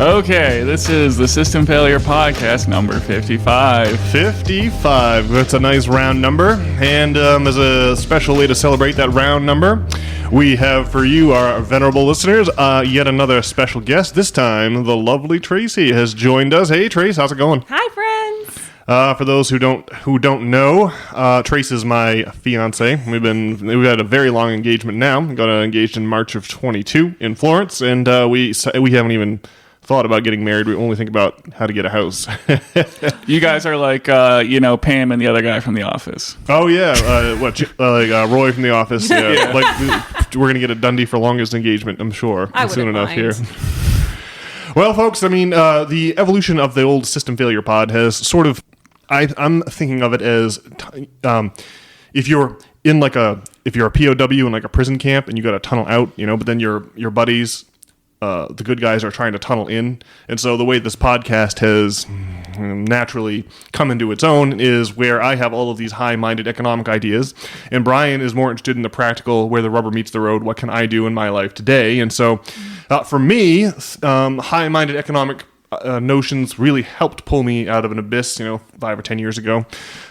Okay, this is the System Failure Podcast number 55. 55. That's a nice round number. And as a special way to celebrate that round number, we have for you, our venerable listeners, yet another special guest. This time, the lovely Tracy has joined us. Hey, Trace, how's it going? Hi, friends. For those who don't know, Trace is my fiance. We've had a very long engagement now. We got engaged in March of 22 in Florence, and we haven't even thought about getting married. We only think about how to get a house. You guys are like, Pam and the other guy from The Office. Oh yeah, Roy from The Office. Yeah, like we're gonna get a Dundee for longest engagement. I'm sure soon enough here. Well, folks, I mean, the evolution of the old System Failure Pod has sort of. I'm thinking of it as if you're a POW in like a prison camp and you got to tunnel out, but then your buddies. The good guys are trying to tunnel in. And so the way this podcast has naturally come into its own is where I have all of these high-minded economic ideas, and Brian is more interested in the practical, where the rubber meets the road, what can I do in my life today? And so for me, high-minded economic notions really helped pull me out of an abyss, 5 or 10 years ago.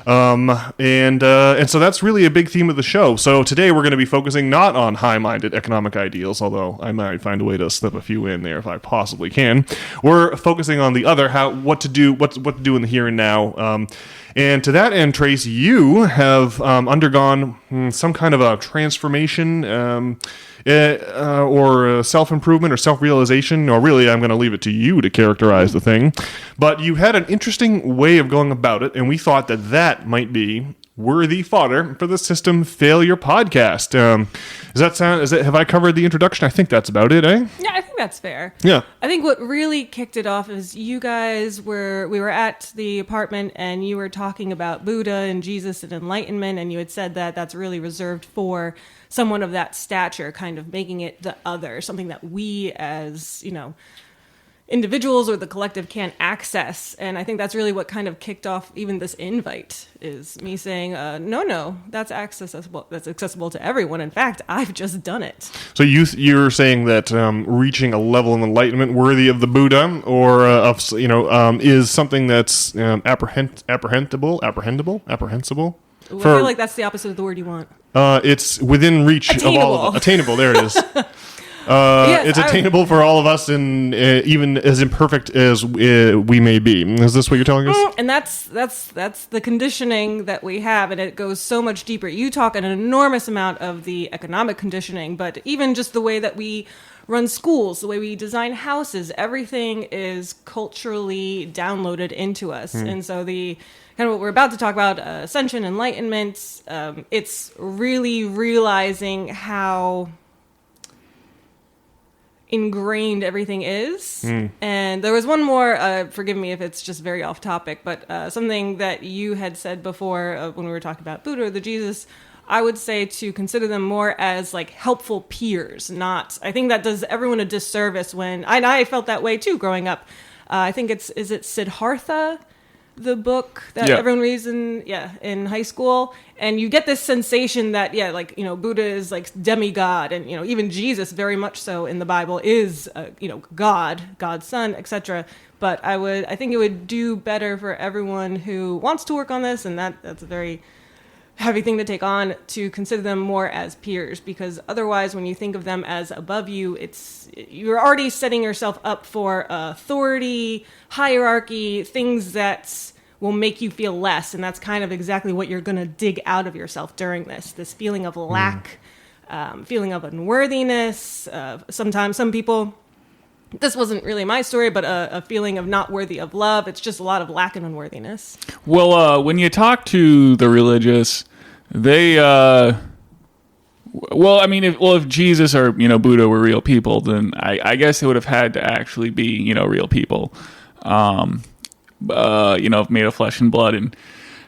And so that's really a big theme of the show. So today we're going to be focusing not on high-minded economic ideals, although I might find a way to slip a few in there if I possibly can. We're focusing on the other, what to do in the here and now. And to that end, Trace, you have undergone some kind of a transformation or self-improvement or self-realization, or really I'm going to leave it to you to characterize the thing. But you had an interesting way of going about it, and we thought that might be worthy fodder for the System Failure Podcast. Have I covered the introduction? I think that's about it, eh? Yeah, I think that's fair. Yeah. I think what really kicked it off is we were at the apartment and you were talking about Buddha and Jesus and enlightenment, and you had said that that's really reserved for someone of that stature, kind of making it the other, something that we as, individuals or the collective can't access. And I think that's really what kind of kicked off even this invite, is me saying, no, that's accessible to everyone. In fact, I've just done it. So you're saying that reaching a level of enlightenment worthy of the Buddha, or is something that's apprehensible. I feel like that's the opposite of the word you want. It's within reach of all of us. Attainable, there it is. Yes, it's attainable for all of us, and even as imperfect as we may be. Is this what you're telling us? And that's the conditioning that we have, and it goes so much deeper. You talk an enormous amount of the economic conditioning, but even just the way that we run schools, the way we design houses, everything is culturally downloaded into us. And so the kind of what we're about to talk about, ascension, enlightenment, it's really realizing how ingrained everything is. And there was one more, forgive me if it's just very off topic, but something that you had said before when we were talking about Buddha or the Jesus, I would say to consider them more as like helpful peers, I think that does everyone a disservice when, and I felt that way too growing up. I think is it Siddhartha? The book that everyone reads in high school, and you get this sensation that Buddha is like demigod, and even Jesus very much so in the Bible is God's son, etc. But I think it would do better for everyone who wants to work on this, and that's a very heavy thing to take on, to consider them more as peers, because otherwise when you think of them as above you, you're already setting yourself up for authority, hierarchy, things that will make you feel less, and that's kind of exactly what you're going to dig out of yourself during this feeling of lack, feeling of unworthiness. Sometimes some people, this wasn't really my story, but a feeling of not worthy of love. It's just a lot of lack and unworthiness. Well, when you talk to the religious, they, if Jesus or, Buddha were real people, then I guess they would have had to actually be, real people, made of flesh and blood and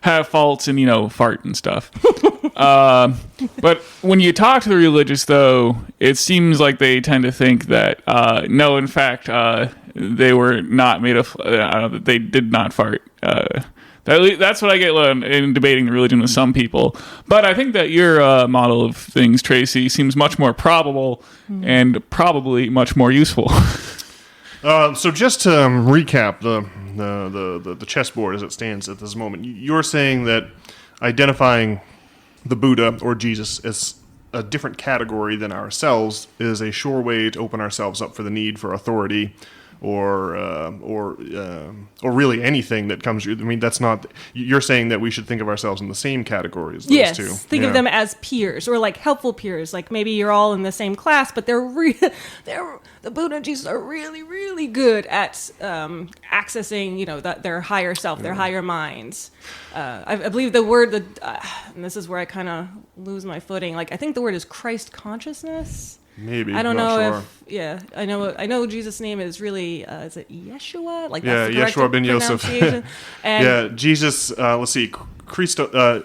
have faults and, fart and stuff. But when you talk to the religious, though, it seems like they tend to think that, no, in fact, they were not made of, they did not fart. That's what I get in debating the religion with some people. But I think that your model of things, Tracy, seems much more probable and probably much more useful. So just to recap the chessboard as it stands at this moment, you're saying that identifying the Buddha or Jesus as a different category than ourselves is a sure way to open ourselves up for the need for authority, or really anything that comes. I mean, that's not. You're saying that we should think of ourselves in the same category as those two. Yes, think of them as peers or like helpful peers. Like maybe you're all in the same class, but the Buddha and Jesus are really, really good at accessing, their higher self, their higher minds. I believe the word and this is where I kind of lose my footing. Like I think the word is Christ consciousness. Maybe I don't know sure. I know Jesus' name is really is it Yeshua? Like that's the correct Yeshua ben Yosef. And Jesus. Let's see, Christo.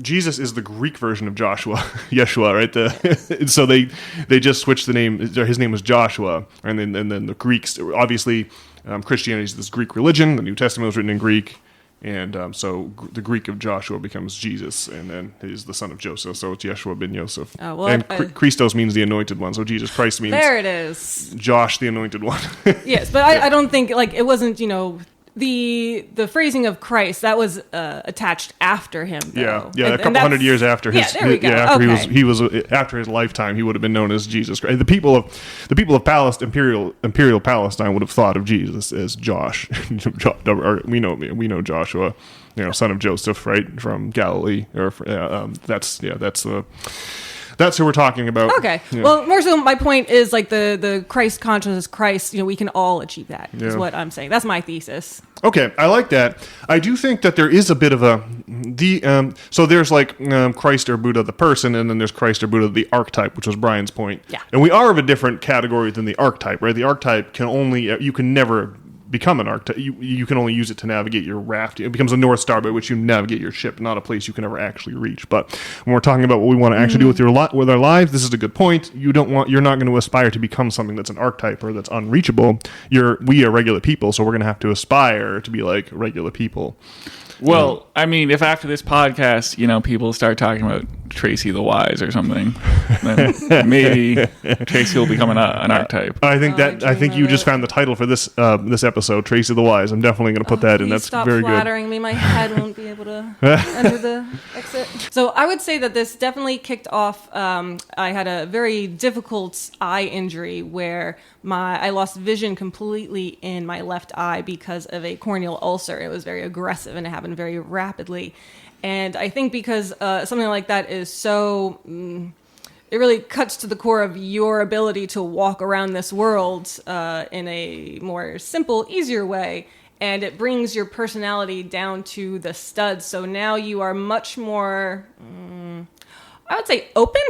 Jesus is the Greek version of Joshua, Yeshua, right? So they just switched the name. His name was Joshua, and then the Greeks, obviously, Christianity is this Greek religion. The New Testament was written in Greek. And so the Greek of Joshua becomes Jesus, and then he's the son of Joseph, so it's Yeshua ben Yosef. And Christos means the anointed one, so Jesus Christ means... There it is. Josh, the anointed one. Yes, but I don't think, like, it wasn't, the phrasing of Christ, that was attached after him, though. Yeah, a couple hundred years after his... Yeah, there we go. After he was after his lifetime, he would have been known as Jesus Christ. The people of Palestine, Imperial Palestine, would have thought of Jesus as Josh. we know Joshua, son of Joseph, right, from Galilee. That's who we're talking about. Okay. Yeah. Well, more so my point is like the Christ consciousness, Christ, we can all achieve that, is what I'm saying. That's my thesis. Okay, I like that. I do think that there is a bit of so there's like Christ or Buddha the person, and then there's Christ or Buddha the archetype, which was Brian's point. Yeah. And we are of a different category than the archetype, right? The archetype you can never become an archetype. You can only use it to navigate your raft. It becomes a North Star by which you navigate your ship, not a place you can ever actually reach. But when we're talking about what we want to actually do with our lives, this is a good point. You're not going to aspire to become something that's an archetype or that's unreachable. We are regular people, so we're going to have to aspire to be like regular people. Well, I mean, if after this podcast, people start talking about Tracy the Wise or something, then maybe Tracy will become an archetype. I think you just found the title for this episode, Tracy the Wise. I'm definitely going to put that in. That's very good. Stop flattering me. My head won't be able to enter the exit. So I would say that this definitely kicked off. I had a very difficult eye injury where I lost vision completely in my left eye because of a corneal ulcer. It was very aggressive and it happened very rapidly. And I think because something like that is so... it really cuts to the core of your ability to walk around this world in a more simple, easier way. And it brings your personality down to the studs. So now you are much more... I would say open.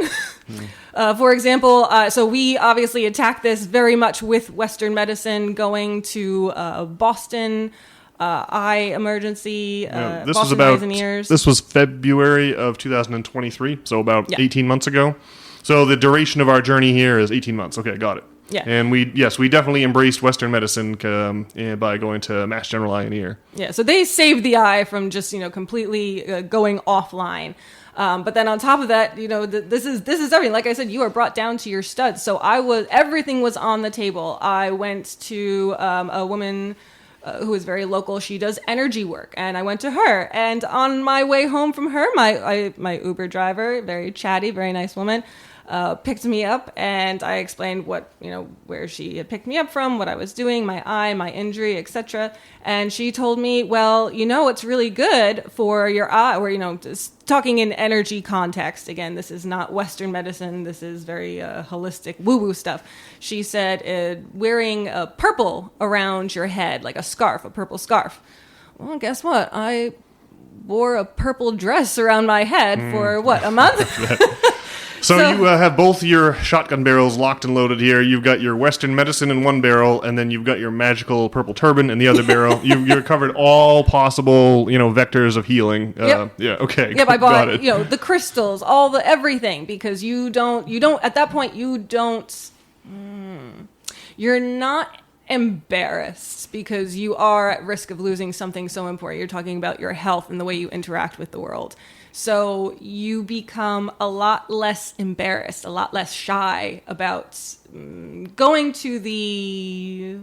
For example, so we obviously attack this very much with Western medicine, going to Boston, eye emergency, this Boston was about, Eyes and Ears. This was February of 2023, so about 18 months ago. So the duration of our journey here is 18 months. Okay, got it. Yeah. And we definitely embraced Western medicine by going to Mass General Eye and Ear. Yeah, so they saved the eye from just, completely going offline. But then on top of that, this is everything. Like I said, you are brought down to your studs. So everything was on the table. I went to a woman who is very local. She does energy work, and I went to her. And on my way home from her, my Uber driver, very chatty, very nice woman, picked me up, and I explained where she had picked me up from, what I was doing, my eye, my injury, etc. And she told me, well, it's really good for your eye, or, just talking in energy context. Again, this is not Western medicine. This is very holistic woo-woo stuff. She said, wearing a purple around your head, like a scarf, a purple scarf. Well, guess what? I wore a purple dress around my head for, a month? So you have both your shotgun barrels locked and loaded here. You've got your Western medicine in one barrel, and then you've got your magical purple turban in the other barrel. You're covered all possible, vectors of healing. Yep. Yeah. Okay. Yep. I bought, the crystals, all the everything, because you don't. At that point, you're not embarrassed because you are at risk of losing something so important. You're talking about your health and the way you interact with the world. So you become a lot less embarrassed, a lot less shy about going to the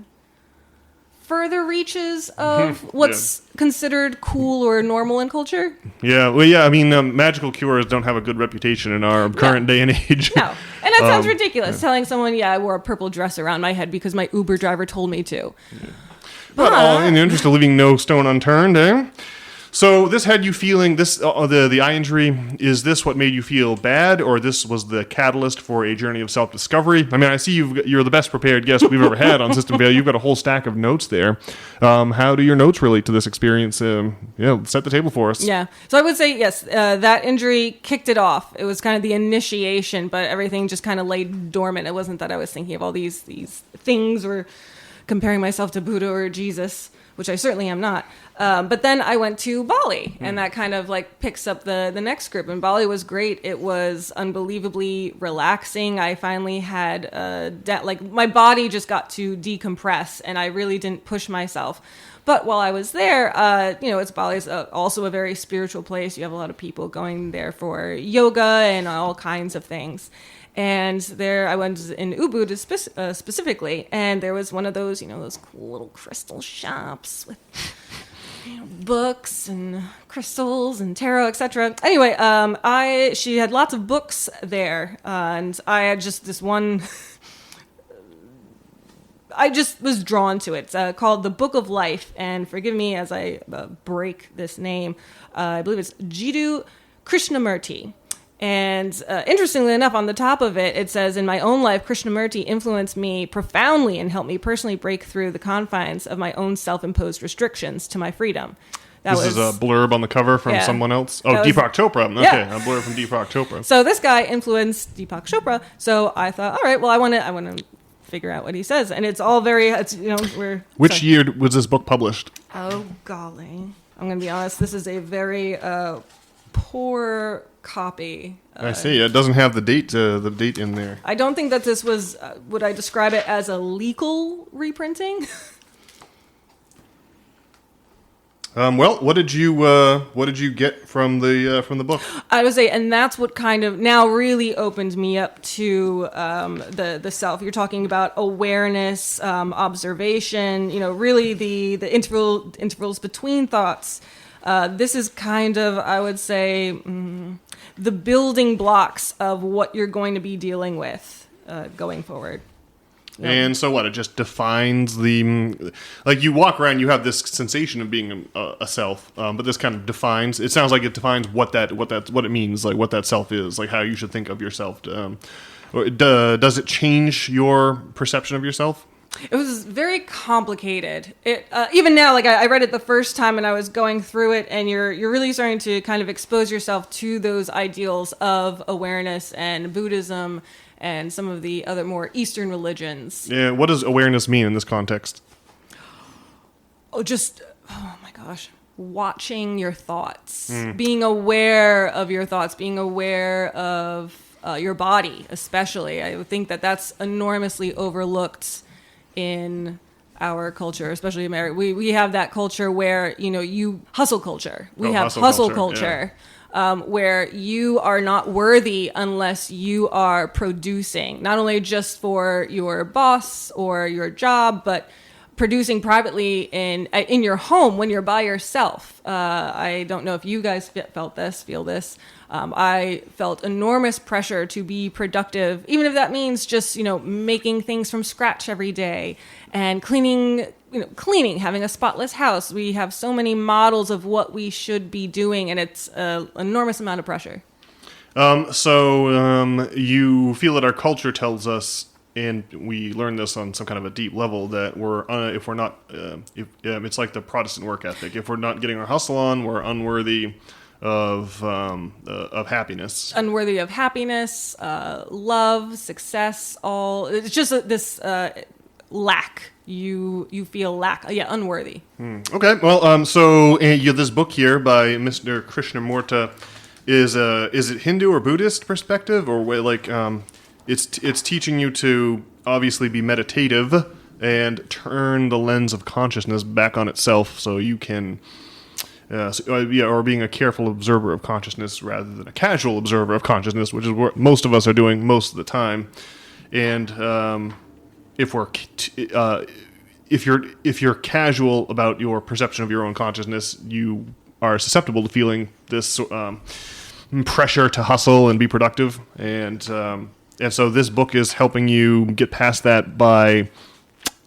further reaches of what's considered cool or normal in culture. Yeah, well, yeah, I mean, magical cures don't have a good reputation in our current day and age. No, and that sounds ridiculous, telling someone, I wore a purple dress around my head because my Uber driver told me to. Yeah. But in the interest of leaving no stone unturned, eh? So this had you feeling this the eye injury. Is this what made you feel bad, or this was the catalyst for a journey of self-discovery? I mean, I see you're the best prepared guest we've ever had on System Fail. You've got a whole stack of notes there. How do your notes relate to this experience? Set the table for us. Yeah. So I would say yes. That injury kicked it off. It was kind of the initiation, but everything just kind of lay dormant. It wasn't that I was thinking of all these things or comparing myself to Buddha or Jesus, which I certainly am not. But then I went to Bali, and that kind of like picks up the next group. And Bali was great. It was unbelievably relaxing. I finally had my body just got to decompress, and I really didn't push myself. But while I was there, Bali's also a very spiritual place. You have a lot of people going there for yoga and all kinds of things. And there I went in Ubud specifically, and there was one of those, those cool little crystal shops with books and crystals and tarot, etc. Anyway, she had lots of books there, and I had just this one. I just was drawn to it. It's called The Book of Life, and forgive me as I break this name. I believe it's Jiddu Krishnamurti. And interestingly enough, on the top of it, it says, in my own life, Krishnamurti influenced me profoundly and helped me personally break through the confines of my own self-imposed restrictions to my freedom. This is a blurb on the cover from someone else? Oh, Deepak Chopra. Okay, a blurb from Deepak Chopra. So this guy influenced Deepak Chopra. So I thought, all right, well, I want to figure out what he says. And it's all very, Which year was this book published? Oh, golly. I'm going to be honest. This is a very poor copy. I see. It doesn't have the date in there. I don't think that this was. Would I describe it as a legal reprinting? Well, what did you get from the book? I would say, and that's what kind of now really opened me up to the self. You're talking about awareness, observation. Really the intervals between thoughts. This is kind of, I would say, the building blocks of what you're going to be dealing with going forward. Yep. And so what? It just defines like you walk around, you have this sensation of being a self, but this kind of defines. It sounds like it defines what it means, like what that self is, like how you should think of yourself. Does it change your perception of yourself? It was very complicated. It even now, like I read it the first time and I was going through it, and you're really starting to kind of expose yourself to those ideals of awareness and Buddhism and some of the other more Eastern religions. Yeah, what does awareness mean in this context? Oh my gosh. Watching your thoughts. Being aware of your thoughts, being aware of your body, especially. I would think that that's enormously overlooked in our culture, especially America. We have that culture where, hustle culture. We have hustle culture. Yeah. Where you are not worthy unless you are producing, not only just for your boss or your job, but producing privately in your home when you're by yourself. I don't know if you guys feel this. I felt enormous pressure to be productive, even if that means just, making things from scratch every day and cleaning, having a spotless house. We have so many models of what we should be doing, and it's an enormous amount of pressure. So you feel that our culture tells us, and we learn this on some kind of a deep level, that it's like the Protestant work ethic. If we're not getting our hustle on, we're unworthy of happiness. Unworthy of happiness, love, success, all. It's just this lack. You feel lack. Yeah, unworthy. Okay. Well, so this book here by Mr. Krishnamurti is it Hindu or Buddhist perspective, or like it's teaching you to obviously be meditative, and turn the lens of consciousness back on itself so you can... or being a careful observer of consciousness rather than a casual observer of consciousness, which is what most of us are doing most of the time. And if you're casual about your perception of your own consciousness, you are susceptible to feeling this pressure to hustle and be productive. And so this book is helping you get past that by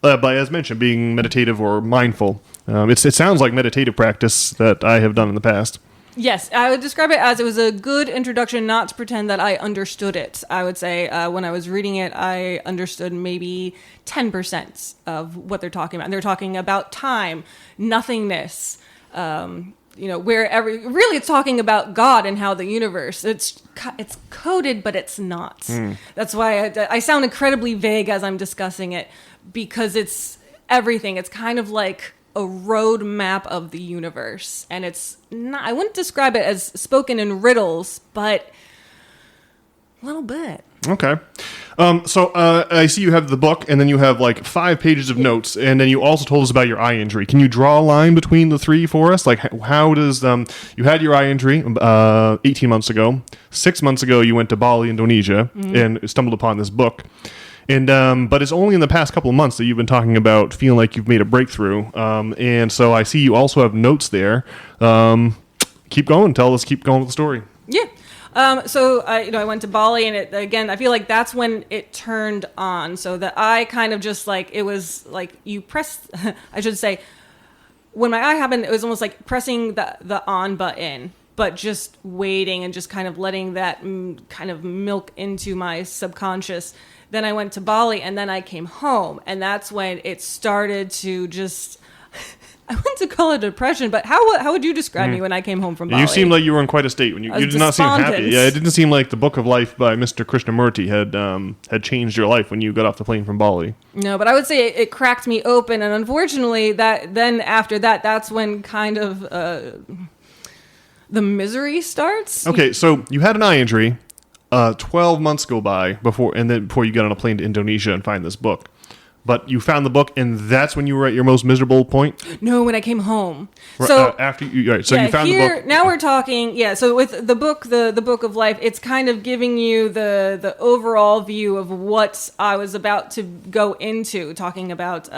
as mentioned, being meditative or mindful. It sounds like meditative practice that I have done in the past. Yes, I would describe it as it was a good introduction, not to pretend that I understood it. I would say when I was reading it, I understood maybe 10% of what they're talking about. And they're talking about time, nothingness, really it's talking about God and how the universe, it's coded, but it's not. That's why I sound incredibly vague as I'm discussing it, because it's everything. It's kind of like a road map of the universe, and it's not, I wouldn't describe it as spoken in riddles, but a little bit. Okay. So I see you have the book, and then you have like 5 pages of notes, and then you also told us about your eye injury. Can you draw a line between the 3 for us? Like, how does you had your eye injury 18 months ago. 6 months ago, you went to Bali, Indonesia, and stumbled upon this book. And but it's only in the past couple of months that you've been talking about feeling like you've made a breakthrough. And so I see you also have notes there. Keep going. Keep going with the story. Yeah. So I went to Bali, and I feel like that's when it turned on. So that I kind of just like, it was like you press, I should say, when my eye happened, it was almost like pressing the on button, but just waiting and just kind of letting that kind of milk into my subconscious. Then I went to Bali, and then I came home, and that's when it started to just... I wouldn't to call it depression, but how would you describe me when I came home from Bali? You seemed like you were in quite a state when you did not seem happy. Yeah, it didn't seem like the Book of Life by Mr. Krishnamurti had changed your life when you got off the plane from Bali. No, but I would say it cracked me open, and unfortunately, after that, that's when kind of the misery starts. Okay, so you had an eye injury. 12 months go by before you get on a plane to Indonesia and find this book. But you found the book, and that's when you were at your most miserable point? No, when I came home. So after you, right, so you found the book. Now we're talking, so with the book, the Book of Life, it's kind of giving you the overall view of what I was about to go into, talking about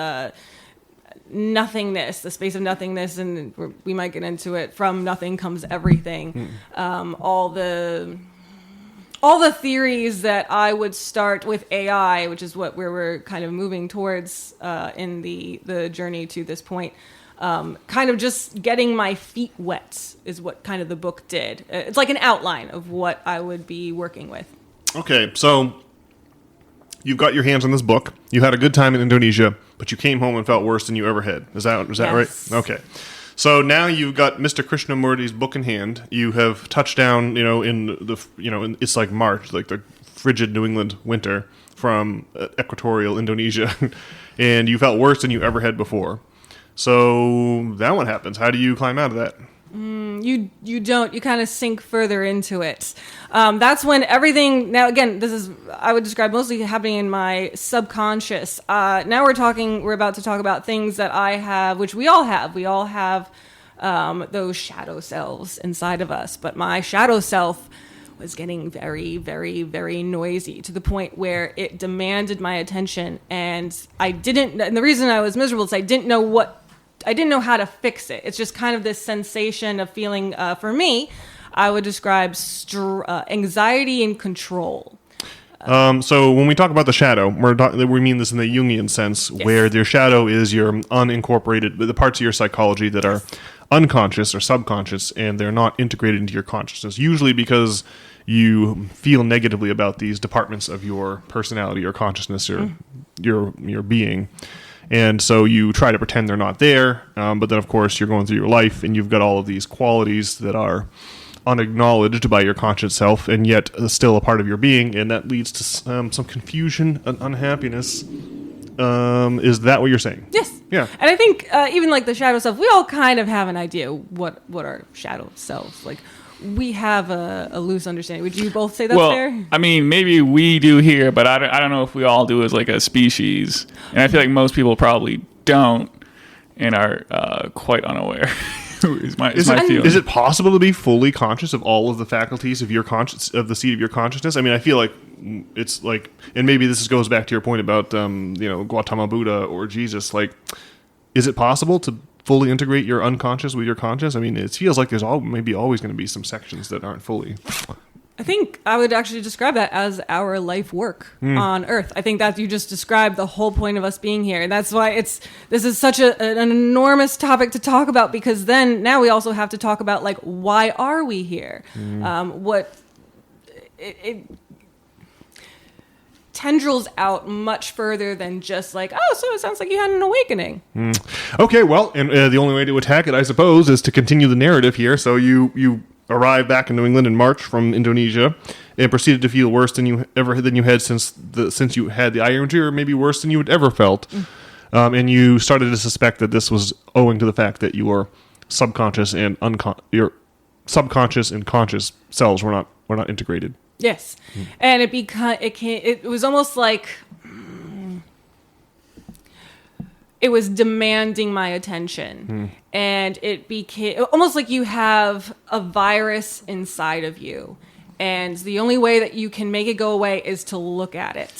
nothingness, the space of nothingness, and we might get into it. From nothing comes everything. All the theories that I would start with AI, which is what we're kind of moving towards in the journey to this point, kind of just getting my feet wet is what kind of the book did. It's like an outline of what I would be working with. Okay, so you've got your hands on this book. You had a good time in Indonesia, but you came home and felt worse than you ever had. Is that Yes. right? Okay. So now you've got Mr. Krishnamurti's book in hand. You have touched down, it's like March, like the frigid New England winter from equatorial Indonesia, and you felt worse than you ever had before. So then what happens? How do you climb out of that? You don't. You kind of sink further into it. That's when everything... Now, again, this is, I would describe mostly happening in my subconscious. Now we're about to talk about things that I have, which we all have. We all have those shadow selves inside of us. But my shadow self was getting very, very, very noisy to the point where it demanded my attention. And the reason I was miserable is I didn't know how to fix it. It's just kind of this sensation of feeling, for me, I would describe anxiety and control. So when we talk about the shadow, we mean this in the Jungian sense, yes, where your shadow is your unincorporated, the parts of your psychology that are unconscious or subconscious, and they're not integrated into your consciousness, usually because you feel negatively about these departments of your personality or consciousness or your being. And so you try to pretend they're not there, but then, of course, you're going through your life, and you've got all of these qualities that are unacknowledged by your conscious self, and yet still a part of your being, and that leads to some confusion and unhappiness. Is that what you're saying? Yes. Yeah. And I think even like the shadow self, we all kind of have an idea what our shadow selves, like we have a loose understanding. Would you both say that's fair? I mean, maybe we do here, but I don't know if we all do as like a species. And I feel like most people probably don't and are quite unaware. is my feeling. Is it possible to be fully conscious of all of the faculties of your of the seat of your consciousness? I mean, I feel like it's like, and maybe this goes back to your point about Gautama Buddha or Jesus. Like, is it possible to fully integrate your unconscious with your conscious? I mean, it feels like there's maybe always going to be some sections that aren't fully. I think I would actually describe that as our life work on Earth. I think that you just described the whole point of us being here. And that's why this is such an enormous topic to talk about, because then now we also have to talk about, like, why are we here? It tendrils out much further than just like, oh, so it sounds like you had an awakening. Okay, well, and the only way to attack it, I suppose, is to continue the narrative here. So you arrived back in New England in March from Indonesia and proceeded to feel worse than you had since you had the eye injury, or maybe worse than you had ever felt. And you started to suspect that this was owing to the fact that your subconscious and conscious cells were not integrated. Yes. And it was almost like it was demanding my attention. And it became almost like you have a virus inside of you. And the only way that you can make it go away is to look at it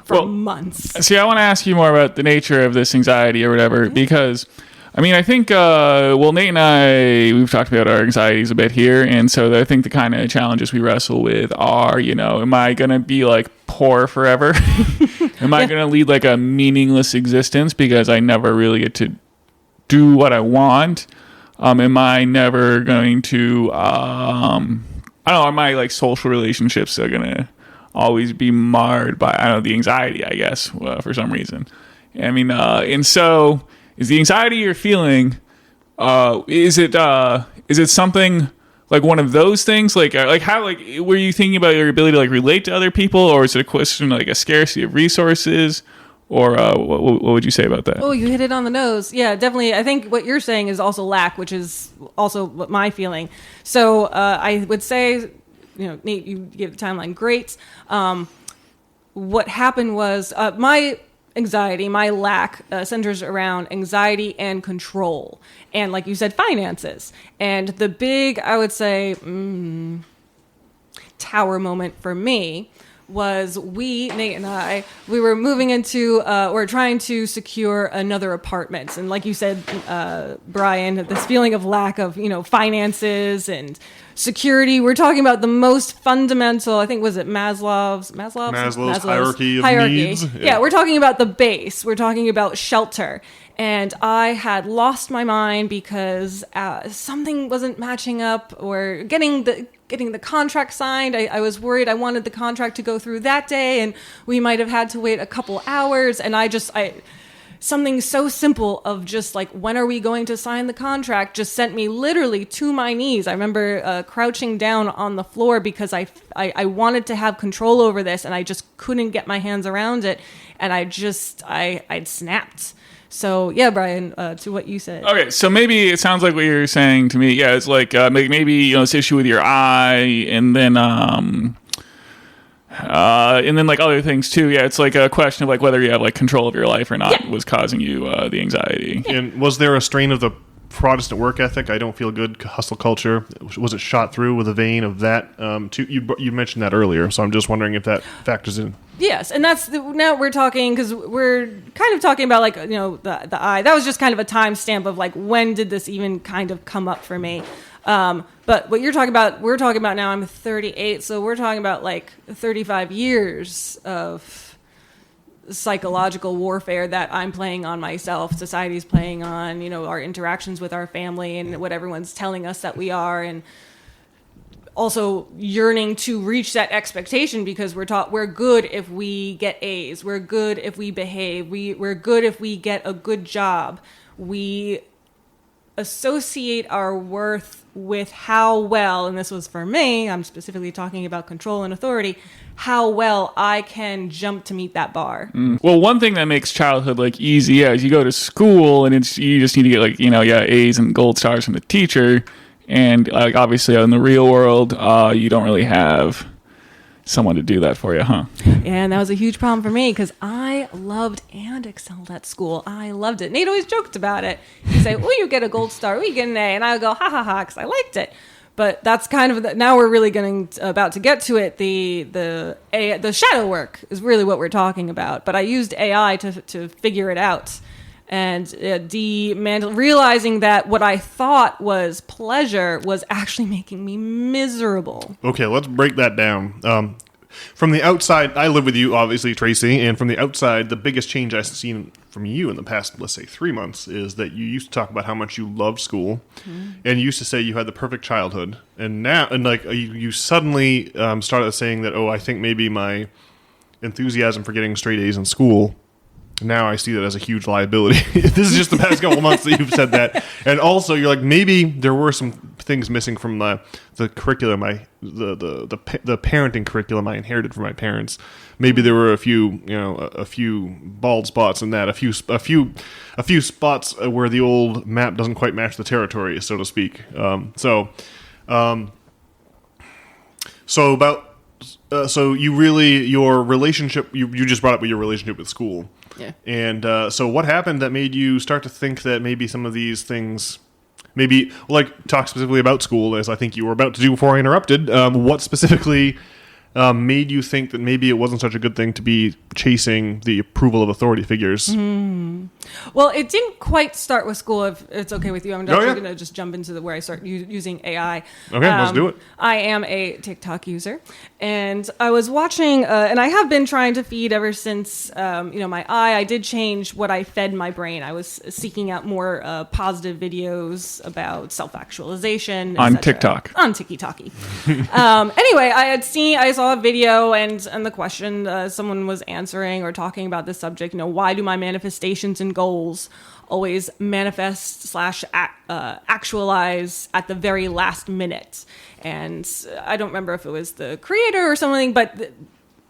for months. See, I want to ask you more about the nature of this anxiety or whatever, because I mean, I think, Nate and I, we've talked about our anxieties a bit here. And so I think the kind of challenges we wrestle with are, am I going to be like poor forever? Am I going to lead like a meaningless existence because I never really get to do what I want? Am I never going to, I don't know, are my like social relationships still going to always be marred by, the anxiety, I guess, for some reason. I mean, and so is the anxiety you're feeling, is it something like one of those things? Like how, like, were you thinking about your ability to like relate to other people, or is it a question like a scarcity of resources, or what would you say about that? Oh, you hit it on the nose. Yeah, definitely. I think what you're saying is also lack, which is also what my feeling. So I would say, Nate, you gave the timeline great. What happened was my anxiety, my lack centers around anxiety and control. And like you said, finances. And the big, I would say, tower moment for me was Nate and I, we were moving into, or trying to secure another apartment. And like you said, Brian, this feeling of lack of, finances and security. We're talking about the most fundamental, I think, was it Maslow's hierarchy of needs. Yeah, we're talking about the base. We're talking about shelter. And I had lost my mind because something wasn't matching up, or getting the contract signed. I was worried. I wanted the contract to go through that day, and we might have had to wait a couple hours. And something so simple of just like, when are we going to sign the contract, just sent me literally to my knees. I remember crouching down on the floor because I wanted to have control over this, and I just couldn't get my hands around it. And I'd snapped. So yeah, Brian, to what you said. Okay, so maybe it sounds like what you're saying to me. Yeah, it's like maybe this issue with your eye, and then like other things too. Yeah, it's like a question of like whether you have like control of your life or not was causing you the anxiety. And was there a strain of the Protestant work ethic? I don't feel good. Hustle culture. Was it shot through with a vein of that? You mentioned that earlier, so I'm just wondering if that factors in. Yes, and now we're talking, because we're kind of talking about like the eye. That was just kind of a timestamp of like, when did this even kind of come up for me. But what we're talking about now, I'm 38, so we're talking about like 35 years of psychological warfare that I'm playing on myself, society's playing on, our interactions with our family and what everyone's telling us that we are, and also yearning to reach that expectation, because we're taught we're good if we get A's, we're good if we behave, we're good if we get a good job. We associate our worth with how well, and this was for me, I'm specifically talking about control and authority, how well I can jump to meet that bar. Well, one thing that makes childhood like easy is you go to school and you just need to get like A's and gold stars from the teacher, And like obviously in the real world, you don't really have someone to do that for you, huh? And that was a huge problem for me because I loved and excelled at school. I loved it. Nate always joked about it. He'd say, "Oh, you get a gold star. Oh, you get an A," and I would go, "Ha ha ha," because I liked it. But that's kind of now we're really about to get to it. The shadow work is really what we're talking about. But I used AI to figure it out. And realizing that what I thought was pleasure was actually making me miserable. Okay, let's break that down. From the outside, I live with you, obviously, Tracy, and from the outside, the biggest change I've seen from you in the past, let's say, 3 months, is that you used to talk about how much you loved school, and you used to say you had the perfect childhood, and now, you suddenly started saying that, I think maybe my enthusiasm for getting straight A's in school. Now I see that as a huge liability. This is just the past couple of months that you've said that. And also you're like, maybe there were some things missing from the curriculum, the parenting curriculum I inherited from my parents. Maybe there were a few bald spots in that, a few spots where the old map doesn't quite match the territory, so to speak. So you really, your relationship, you just brought up your relationship with school. Yeah. And so what happened that made you start to think that maybe some of these things, talk specifically about school, as I think you were about to do before I interrupted, what specifically made you think that maybe it wasn't such a good thing to be chasing the approval of authority figures? Well, it didn't quite start with school, if it's okay with you. I'm actually going to just jump into where I start using AI. Okay, let's do it. I am a TikTok user, and I was watching, and I have been trying to feed ever since, my eye. I did change what I fed my brain. I was seeking out more positive videos about self-actualization. On TikTok. On TikTok. Anyway, I saw a video, and the question someone was answering or talking about this subject, why do my manifestations and goals always manifest / actualize at the very last minute? And I don't remember if it was the creator or something, but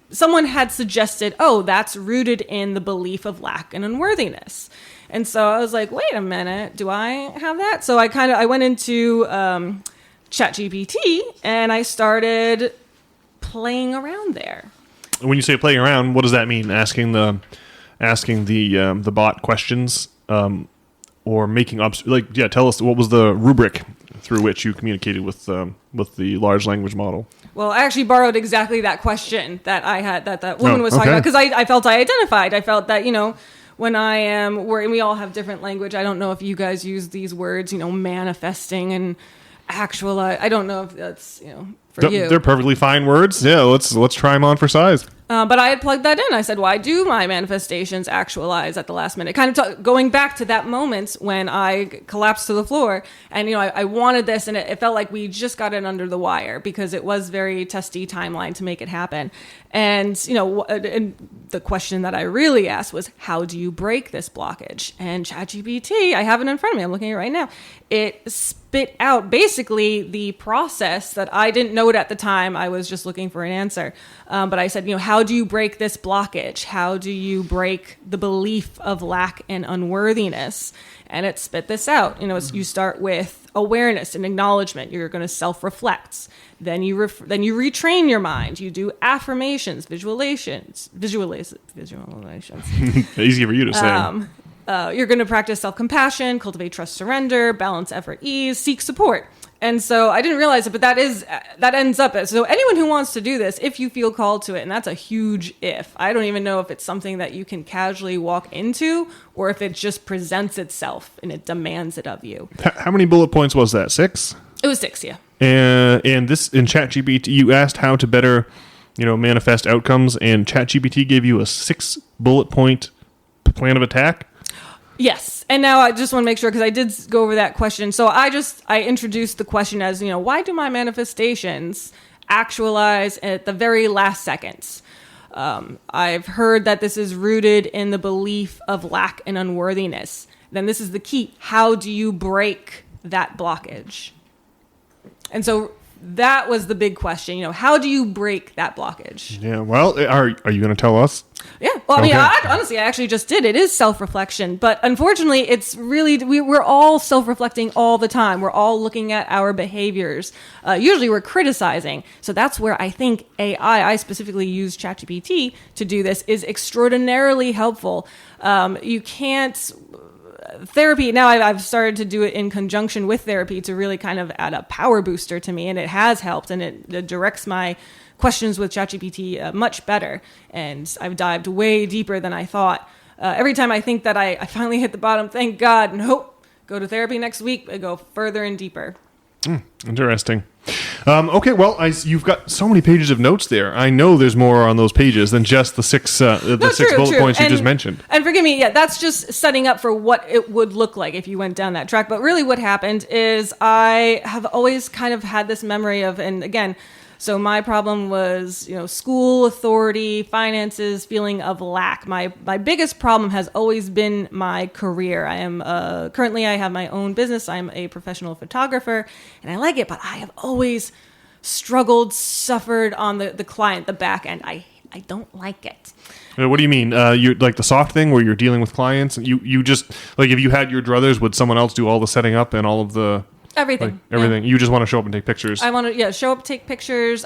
someone had suggested, that's rooted in the belief of lack and unworthiness. And so I was like, wait a minute, do I have that? So I went into ChatGPT and I started playing around there. When you say playing around, what does that mean? Asking the bot questions, or making tell us what was the rubric through which you communicated with the large language model. Well, I actually borrowed exactly that question that I had that woman was talking about, because I felt I identified. I felt that when we all have different language. I don't know if you guys use these words, manifesting and actualize. I don't know if that's for you. They're perfectly fine words. Yeah, let's try them on for size. But I had plugged that in. I said, why do my manifestations actualize at the last minute? Kind of going back to that moment when I collapsed to the floor, and I wanted this, and it felt like we just got it under the wire because it was very testy timeline to make it happen. And and the question that I really asked was, how do you break this blockage? And ChatGPT, I have it in front of me. I'm looking at it right now. It spit out basically the process that I didn't know it at the time. I was just looking for an answer. But I said, how do you break this blockage? How do you break the belief of lack and unworthiness? And it spit this out. You start with awareness and acknowledgement. You're going to self-reflect. Then you retrain your mind. You do affirmations, visualizations. Easy for you to say. You're going to practice self-compassion, cultivate trust, surrender, balance effort, ease, seek support. And so I didn't realize it, but that ends up as, so anyone who wants to do this, if you feel called to it, and that's a huge if. I don't even know if it's something that you can casually walk into or if it just presents itself and it demands it of you. How many bullet points was that? 6? It was 6, yeah. And this in ChatGPT, you asked how to better, manifest outcomes, and ChatGPT gave you a 6 bullet point plan of attack. Yes. And now I just want to make sure, because I did go over that question. So I introduced the question as, why do my manifestations actualize at the very last seconds? I've heard that this is rooted in the belief of lack and unworthiness. Then this is the key. How do you break that blockage? And so that was the big question. How do you break that blockage? Yeah. Well, are you going to tell us? Yeah. Well, Okay. honestly, I actually just did. It is self-reflection, but unfortunately, it's really we're all self-reflecting all the time. We're all looking at our behaviors. Usually, we're criticizing. So that's where I think AI, I specifically use ChatGPT to do this, is extraordinarily helpful. You can't. Therapy, now I've started to do it in conjunction with therapy to really kind of add a power booster to me, and it has helped, and it directs my questions with ChatGPT much better, and I've dived way deeper than I thought. Every time I think that I finally hit the bottom, thank God, nope, go to therapy next week, I go further and deeper. Interesting. Okay, well, you've got so many pages of notes there. I know there's more on those pages than just the six bullet points you just mentioned. And forgive me, that's just setting up for what it would look like if you went down that track. But really what happened is I have always kind of had this memory of, and again, so my problem was, school, authority, finances, feeling of lack. My biggest problem has always been my career. I am currently I have my own business. I'm a professional photographer, and I like it, but I have always struggled, suffered on the client, the back end. I don't like it. What do you mean? You like the soft thing where you're dealing with clients? You just like if you had your druthers, would someone else do all the setting up and all of the everything? Everything. Yeah. You just want to show up and take pictures. I want to show up, take pictures.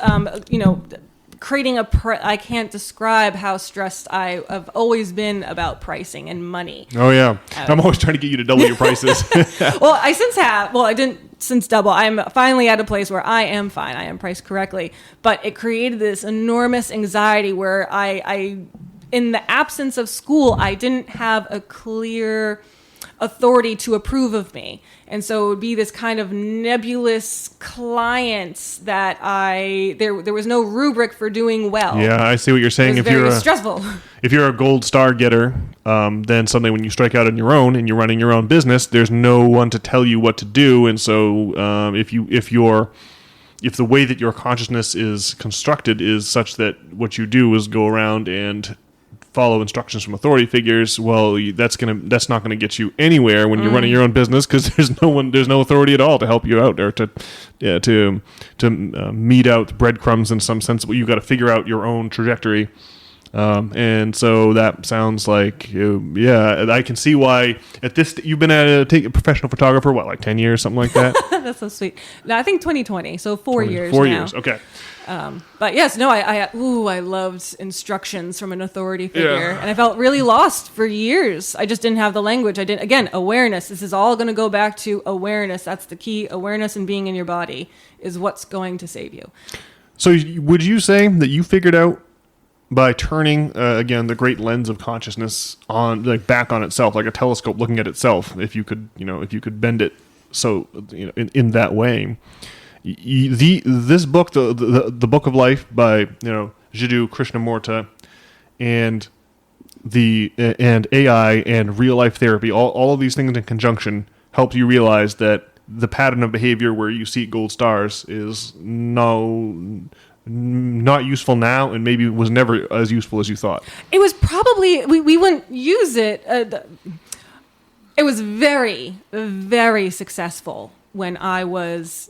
Creating I can't describe how stressed I have always been about pricing and money. Oh yeah, I'm always trying to get you to double your prices. Well, I didn't since double. I'm finally at a place where I am fine. I am priced correctly, but it created this enormous anxiety where I in the absence of school, I didn't have a clear authority to approve of me. And so it would be this kind of nebulous clients that there was no rubric for doing well. Yeah, I see what you're saying. It was very stressful. If you're a gold star getter, then suddenly when you strike out on your own and you're running your own business, there's no one to tell you what to do. And so if the way that your consciousness is constructed is such that what you do is go around and follow instructions from authority figures, well, that's not gonna get you anywhere when you're running your own business, because there's no authority at all to help you out or to mete out breadcrumbs in some sense. But you've got to figure out your own trajectory, and so that sounds like I can see why at this you've been a professional photographer like 10 years, something like that. That's so sweet. No, I think 2020, so 4 years. 4 now. years, okay. But yes, no, I loved instructions from an authority figure, and I felt really lost for years. I just didn't have the language. Again, awareness. This is all going to go back to awareness. That's the key. Awareness and being in your body is what's going to save you. So would you say that you figured out by turning, again, the great lens of consciousness on, like, back on itself, like a telescope looking at itself, if you could bend it so, in that way, this book, the Book of Life by Jiddu Krishnamurti, and AI and real life therapy, all of these things in conjunction help you realize that the pattern of behavior where you seek gold stars is not useful now, and maybe was never as useful as you thought. It was probably we wouldn't use it. It was very, very successful when I was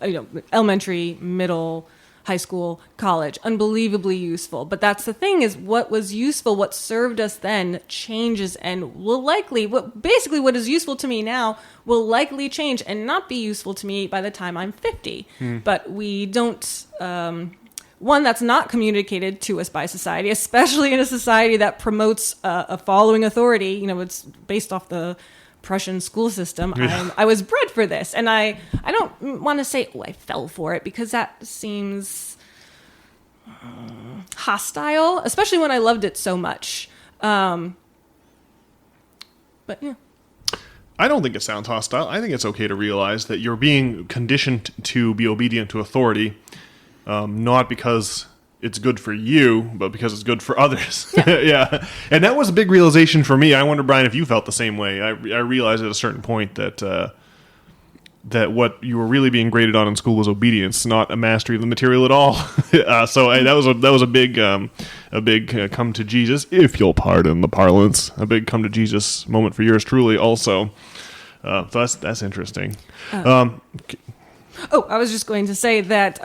elementary, middle, high school, college. Unbelievably useful. But that's the thing, is what was useful, what served us then changes and will likely, what is useful to me now will likely change and not be useful to me by the time I'm 50. But we don't, one, that's not communicated to us by society, especially in a society that promotes a following authority. It's based off the Prussian school system. I was bred for this, and I don't want to say I fell for it, because that seems hostile, especially when I loved it so much. But yeah, I don't think it sounds hostile. I think it's okay to realize that you're being conditioned to be obedient to authority, not because it's good for you, but because it's good for others. Yeah. And that was a big realization for me. I wonder, Brian, if you felt the same way. I realized at a certain point that what you were really being graded on in school was obedience, not a mastery of the material at all. That was a big come to Jesus, if you'll pardon the parlance, a big come to Jesus moment for yours truly also. So that's interesting. Oh, I was just going to say that.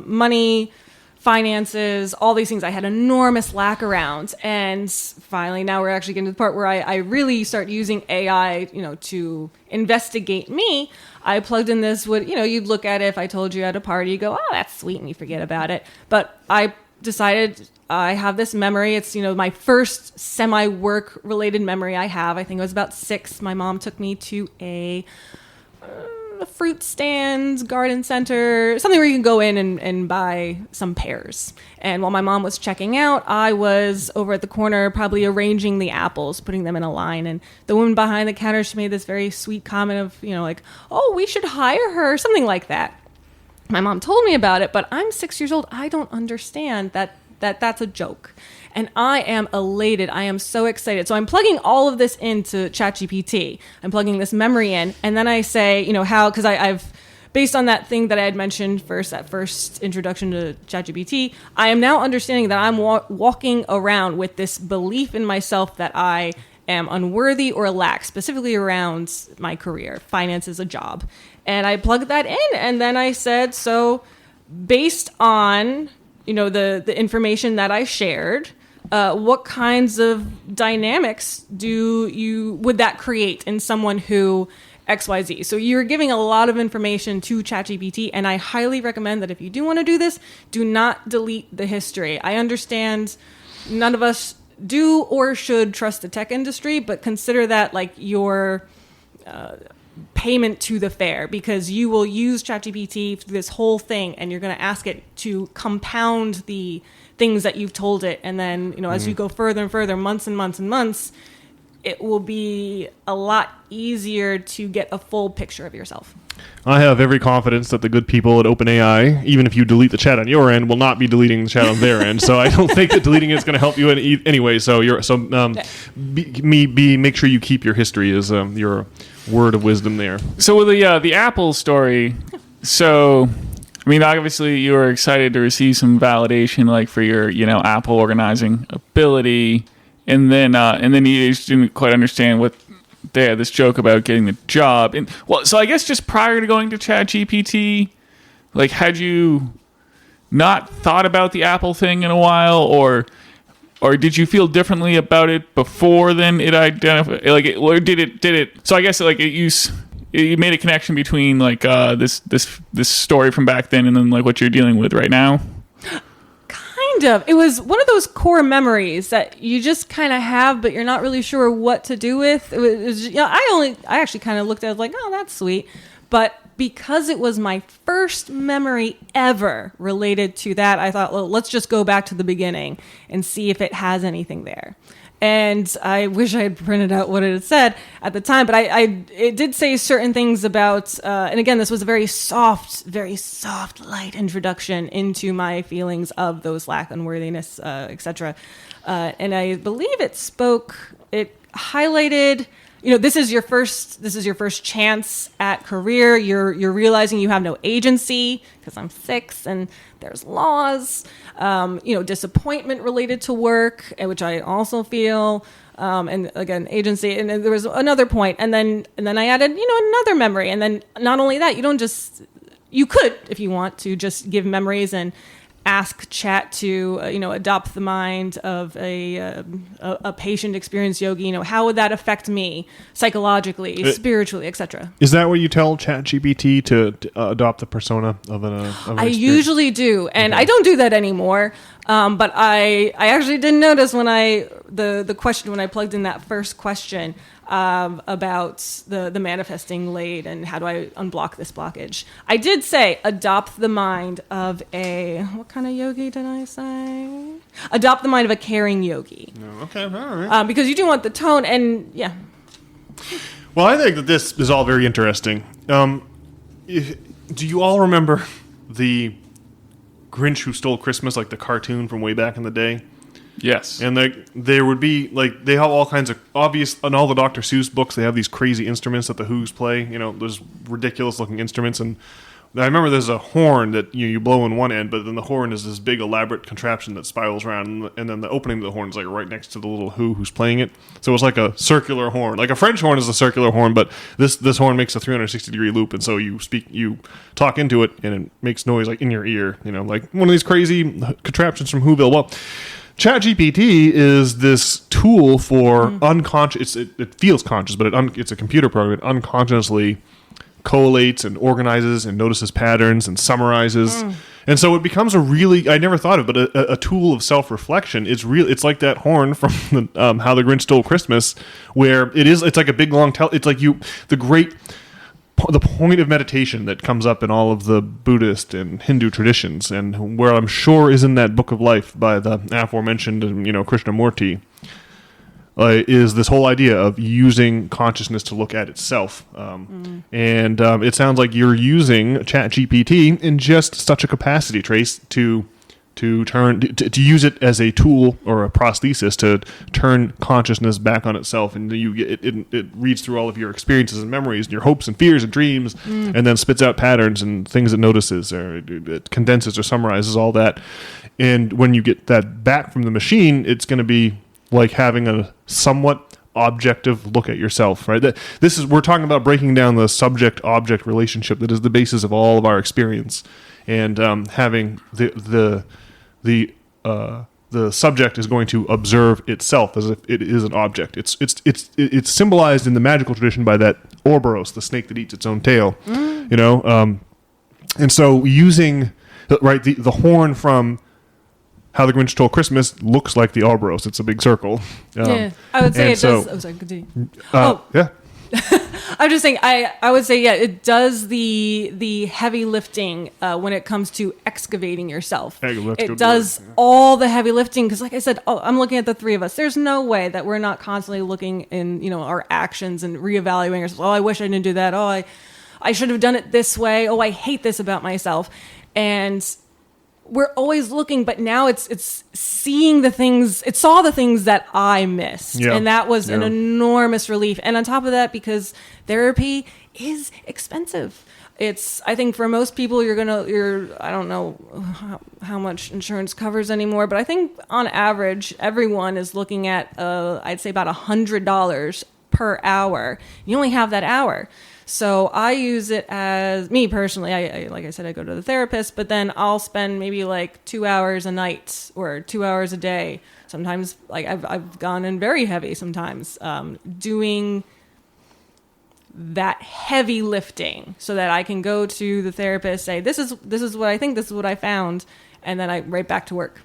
Money, finances, all these things I had enormous lack around. And finally, now we're actually getting to the part where I really start using AI, to investigate me. I plugged in this, you'd look at it if I told you at a party, you go, oh, that's sweet, and you forget about it. But I decided I have this memory. It's, my first semi-work related memory I have. I think I was about 6. My mom took me to a fruit stand, garden center, something where you can go in and buy some pears. And while my mom was checking out, I was over at the corner probably arranging the apples, putting them in a line. And the woman behind the counter, she made this very sweet comment of, oh, we should hire her, something like that. My mom told me about it, but I'm 6 years old. I don't understand that's a joke. And I am elated. I am so excited. So I'm plugging all of this into ChatGPT. I'm plugging this memory in. And then I say, because I've, based on that thing that I had mentioned first, that first introduction to ChatGPT, I am now understanding that I'm walking around with this belief in myself that I am unworthy or lack, specifically around my career, finances, a job. And I plugged that in. And then I said, so based on the information that I shared, what kinds of dynamics would that create in someone who XYZ? So you're giving a lot of information to ChatGPT, and I highly recommend that if you do want to do this, do not delete the history. I understand none of us do or should trust the tech industry, but consider that like your payment to the fair, because you will use ChatGPT through this whole thing, and you're going to ask it to compound the things that you've told it. And then, as you go further and further, months and months and months, it will be a lot easier to get a full picture of yourself. I have every confidence that the good people at OpenAI, even if you delete the chat on your end, will not be deleting the chat on their end. So I don't think that deleting it is going to help you anyway. So make sure you keep your history as your word of wisdom there. So with the Apple story, so obviously you were excited to receive some validation, like for your Apple organizing ability, and then you just didn't quite understand what they had this joke about getting the job. And so I guess just prior to going to ChatGPT, like, had you not thought about the Apple thing in a while, or did you feel differently about it before then it identified, or did it? So I guess it made a connection between like this story from back then and then like what you're dealing with right now. Kind of. It was one of those core memories that you just kind of have, but you're not really sure what to do with. It was I actually kind of looked at it like, oh, that's sweet. But because it was my first memory ever related to that, I thought, well, let's just go back to the beginning and see if it has anything there. And I wish I had printed out what it had said at the time, but it did say certain things about, and again, this was a very soft, light introduction into my feelings of those lack, unworthiness, etc. And I believe it highlighted, this is your first chance at career. You're realizing you have no agency because I'm 6 and there's laws. Disappointment related to work, which I also feel. And again, agency. And then there was another point, and then I added, another memory. And then not only that, you could, if you want to, just give memories and ask chat to adopt the mind of a patient experienced yogi. How would that affect me psychologically, spiritually, etc. Is that what you tell ChatGPT to adopt the persona of an I usually do, and okay. I don't do that anymore. But I actually didn't notice when the question, when I plugged in that first question about the manifesting late and how do I unblock this blockage. I did say adopt the mind of what kind of yogi did I say? Adopt the mind of a caring yogi. Oh, okay, all right. Because you do want the tone, and yeah. Well, I think that this is all very interesting. Do you all remember the Grinch Who Stole Christmas, like the cartoon from way back in the day? Yes. And there would be, they have all kinds of obvious, in all the Dr. Seuss books, they have these crazy instruments that the Who's play, those ridiculous looking instruments. And I remember there's a horn that you blow in one end, but then the horn is this big elaborate contraption that spirals around, and then the opening of the horn is like right next to the little who's playing it. So it's like a circular horn. Like a French horn is a circular horn, but this horn makes a 360-degree loop, and so you talk into it, and it makes noise like in your ear. Like one of these crazy contraptions from Whoville. Well, ChatGPT is this tool for unconscious. It feels conscious, but it's a computer program. It unconsciously collates and organizes and notices patterns and summarizes, and so it becomes I never thought of it, but a tool of self-reflection. It's like that horn from How the Grinch Stole Christmas, where it's like a big long it's like the point of meditation that comes up in all of the Buddhist and Hindu traditions, and where I'm sure is in that Book of Life by the aforementioned Krishnamurti, is this whole idea of using consciousness to look at itself. And it sounds like you're using ChatGPT in just such a capacity, Trace, to use it as a tool or a prosthesis to turn consciousness back on itself, and it reads through all of your experiences and memories and your hopes and fears and dreams, and then spits out patterns and things it notices, or it condenses or summarizes all that. And when you get that back from the machine, it's going to be like having a somewhat objective look at yourself, right? We're talking about breaking down the subject-object relationship that is the basis of all of our experience, and having the subject is going to observe itself as if it is an object. It's symbolized in the magical tradition by that Ouroboros, the snake that eats its own tail. And so using the horn from How the Grinch Stole Christmas looks like the Ouroboros. It's a big circle. I would say it does. Oh, sorry, continue. Yeah. I'm just saying, I would say, it does the heavy lifting when it comes to excavating yourself. It does all the heavy lifting, because like I said, I'm looking at the three of us. There's no way that we're not constantly looking in our actions and reevaluating ourselves. Oh, I wish I didn't do that. Oh, I should have done it this way. Oh, I hate this about myself. And we're always looking, but now it's seeing the things. It saw the things that I missed, and that was an enormous relief. And on top of that, because therapy is expensive, I think for most people, I don't know how much insurance covers anymore, but I think on average, everyone is looking at I'd say about $100 per hour. You only have that hour. So I use it as, me personally, I like I said, I go to the therapist, but then I'll spend maybe like 2 hours a night or 2 hours a day. Sometimes, like I've gone in very heavy sometimes, doing that heavy lifting so that I can go to the therapist, say, this is what I think, this is what I found, and then I right back to work.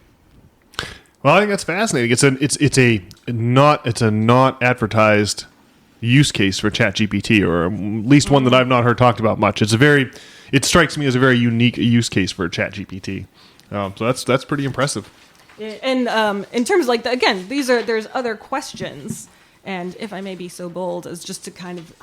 Well, I think that's fascinating. It's a not advertised use case for ChatGPT, or at least one that I've not heard talked about much. It strikes me as a very unique use case for ChatGPT. So that's pretty impressive. And in terms of there's other questions, and if I may be so bold as just to kind of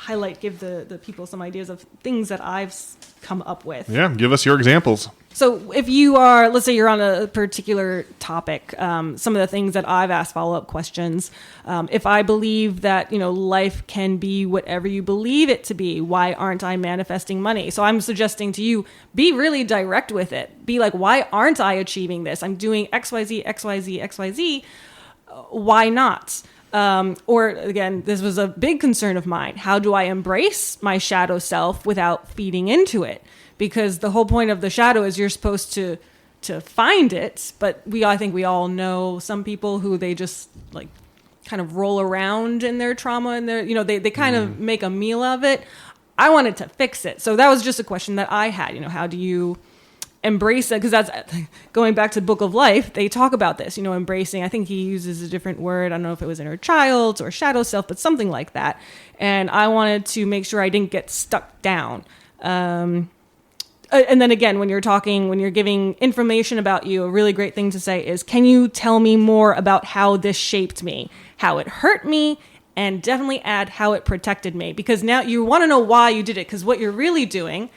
give the people some ideas of things that I've come up with. Yeah, give us your examples. So if you are, let's say you're on a particular topic, some of the things that I've asked follow-up questions, if I believe that, life can be whatever you believe it to be, why aren't I manifesting money? So I'm suggesting to you, be really direct with it. Be like, why aren't I achieving this? I'm doing XYZ, XYZ, XYZ. Why not? Or again, this was a big concern of mine. How do I embrace my shadow self without feeding into it? Because the whole point of the shadow is you're supposed to find it, but I think we all know some people who they just like kind of roll around in their trauma and their, they kind of make a meal of it. I wanted to fix it. So that was just a question that I had, how do you embrace it? Because that's going back to Book of Life. They talk about this, embracing. I think he uses a different word. I don't know if it was inner child or shadow self, but something like that. And I wanted to make sure I didn't get stuck down. And then again, when you're giving information about you, a really great thing to say is, can you tell me more about how this shaped me, how it hurt me, and definitely add how it protected me? Because now you want to know why you did it, because what you're really doing,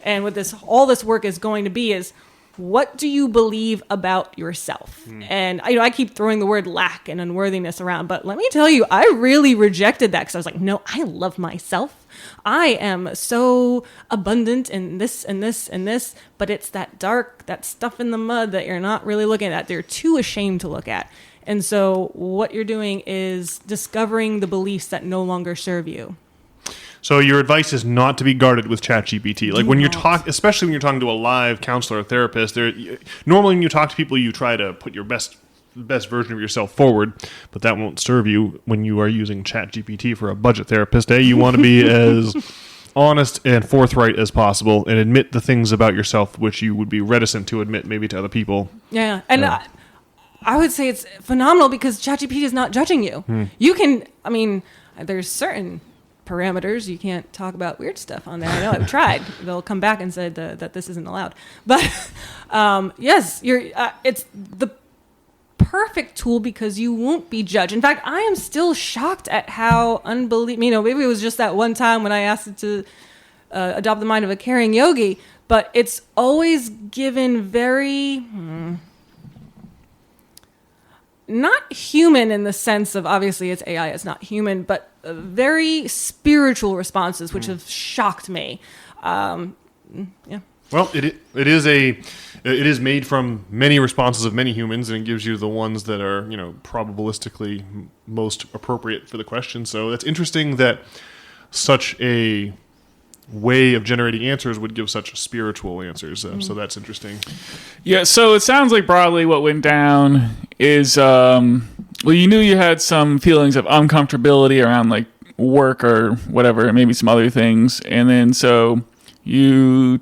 and what all this work is going to be, is what do you believe about yourself? And I keep throwing the word lack and unworthiness around, but let me tell you, I really rejected that because I was like, no, I love myself. I am so abundant in this and this and this, but it's that stuff in the mud that you're not really looking at. They're too ashamed to look at. And so what you're doing is discovering the beliefs that no longer serve you. So your advice is not to be guarded with ChatGPT. Like when you're especially when you're talking to a live counselor or therapist, normally when you talk to people, you try to put your best version of yourself forward, but that won't serve you when you are using ChatGPT for a budget therapist. You want to be as honest and forthright as possible and admit the things about yourself which you would be reticent to admit maybe to other people. Yeah, and I would say it's phenomenal because ChatGPT is not judging you. You can, there's certain parameters. You can't talk about weird stuff on there. I know I've tried. They'll come back and said that this isn't allowed. But yes, it's the perfect tool because you won't be judged. In fact, I am still shocked at how unbelievable. Maybe it was just that one time when I asked it to adopt the mind of a caring yogi, but it's always given very not human in the sense of, obviously it's AI, it's not human, but very spiritual responses, which have shocked me. Yeah. Well, it is made from many responses of many humans, and it gives you the ones that are, probabilistically most appropriate for the question. So it's interesting that such a way of generating answers would give such spiritual answers. So that's interesting. Yeah, so it sounds like broadly what went down is, you knew you had some feelings of uncomfortability around like work or whatever, maybe some other things. And then so you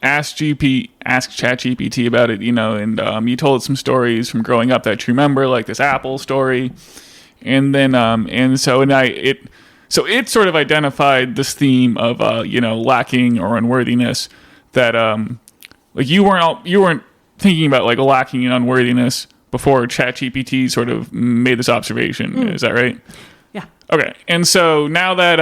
asked ChatGPT about it, and you told it some stories from growing up that you remember, like this Apple story. And then, So it sort of identified this theme of, lacking or unworthiness that, you weren't thinking about like lacking and unworthiness before ChatGPT sort of made this observation. Is that right? Yeah. Okay. And so now that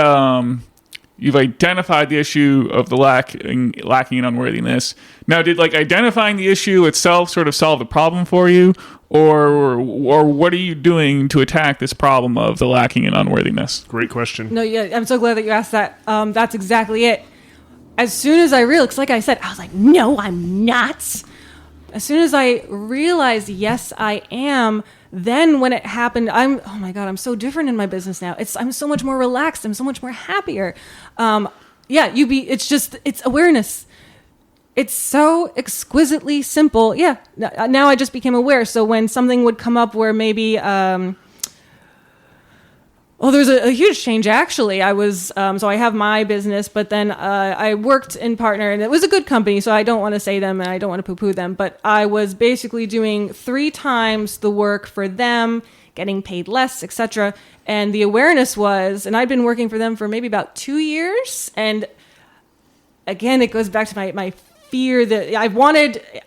you've identified the issue of the lacking and unworthiness, now did like identifying the issue itself sort of solve the problem for you? Or what are you doing to attack this problem of the lacking and unworthiness? Great question. No, yeah, I'm so glad that you asked that. That's exactly it. As soon as I realized, like I said, I was like, no, I'm not. As soon as I realized, yes, I am, then when it happened, oh my God, I'm so different in my business now. I'm so much more relaxed. I'm so much more happier. It's awareness. It's so exquisitely simple. Yeah. Now I just became aware. So when something would come up where maybe, there's a huge change actually. I was, so I have my business, but then I worked in partner, and it was a good company. So I don't want to say them and I don't want to poo-poo them, but I was basically doing 3 times the work for them, getting paid less, etc. And the awareness was, and I'd been working for them for maybe about 2 years. And again, it goes back to my fear that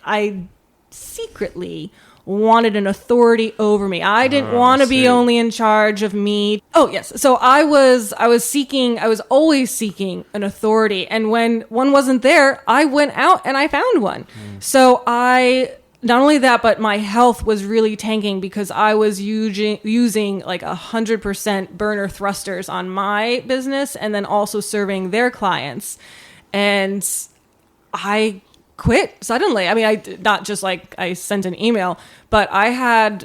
I secretly wanted an authority over me. I didn't want to be only in charge of me. Oh yes. So I was always seeking an authority. And when one wasn't there, I went out and I found one. So not only that, but my health was really tanking because I was using like 100% burner thrusters on my business and then also serving their clients. And I quit suddenly. I mean, I not just like I sent an email, but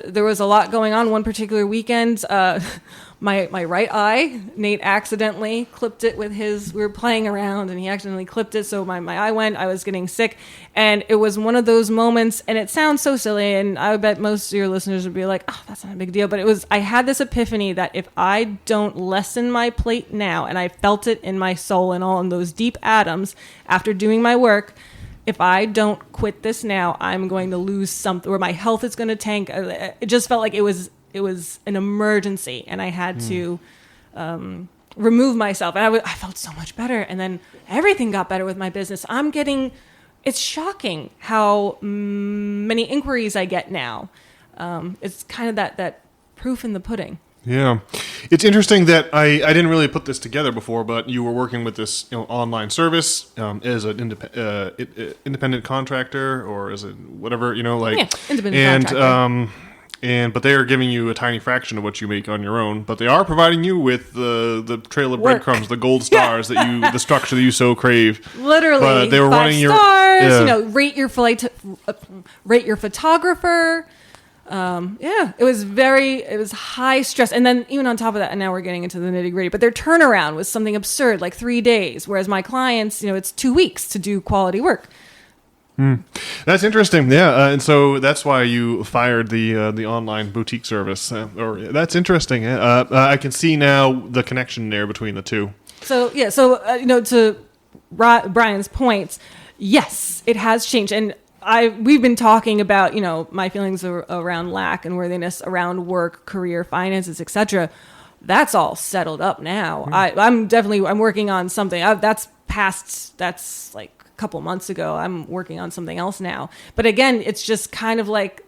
there was a lot going on. One particular weekend, my right eye, Nate accidentally clipped it with we were playing around and he accidentally clipped it. So my eye went, I was getting sick. And it was one of those moments, and it sounds so silly. And I would bet most of your listeners would be like, oh, that's not a big deal. But I had this epiphany that if I don't lessen my plate now, and I felt it in my soul and all in those deep atoms after doing my work, if I don't quit this now, I'm going to lose something, or my health is going to tank. It just felt like it was an emergency, and I had to remove myself. And I felt so much better, and then everything got better with my business. It's shocking how many inquiries I get now. It's kind of that proof in the pudding. Yeah. It's interesting that I didn't really put this together before, but you were working with this online service as an independent contractor, or as a whatever, independent contractor. But they are giving you a tiny fraction of what you make on your own, but they are providing you with the trail of breadcrumbs, the gold stars the structure that you so crave. Literally, but they were 5 running stars. Rate your rate your photographer. It was high stress. And then even on top of that, and now we're getting into the nitty gritty, but their turnaround was something absurd, like 3 days. Whereas my clients, it's 2 weeks to do quality work. That's interesting. Yeah. And so that's why you fired the online boutique service. That's interesting. I can see now the connection there between the two. So, to Brian's points, yes, it has changed. And we've been talking about, my feelings around lack and worthiness around work, career, finances, etc. That's all settled up now. Mm-hmm. I'm working on something that's like a couple months ago. I'm working on something else now. But again, it's just kind of like,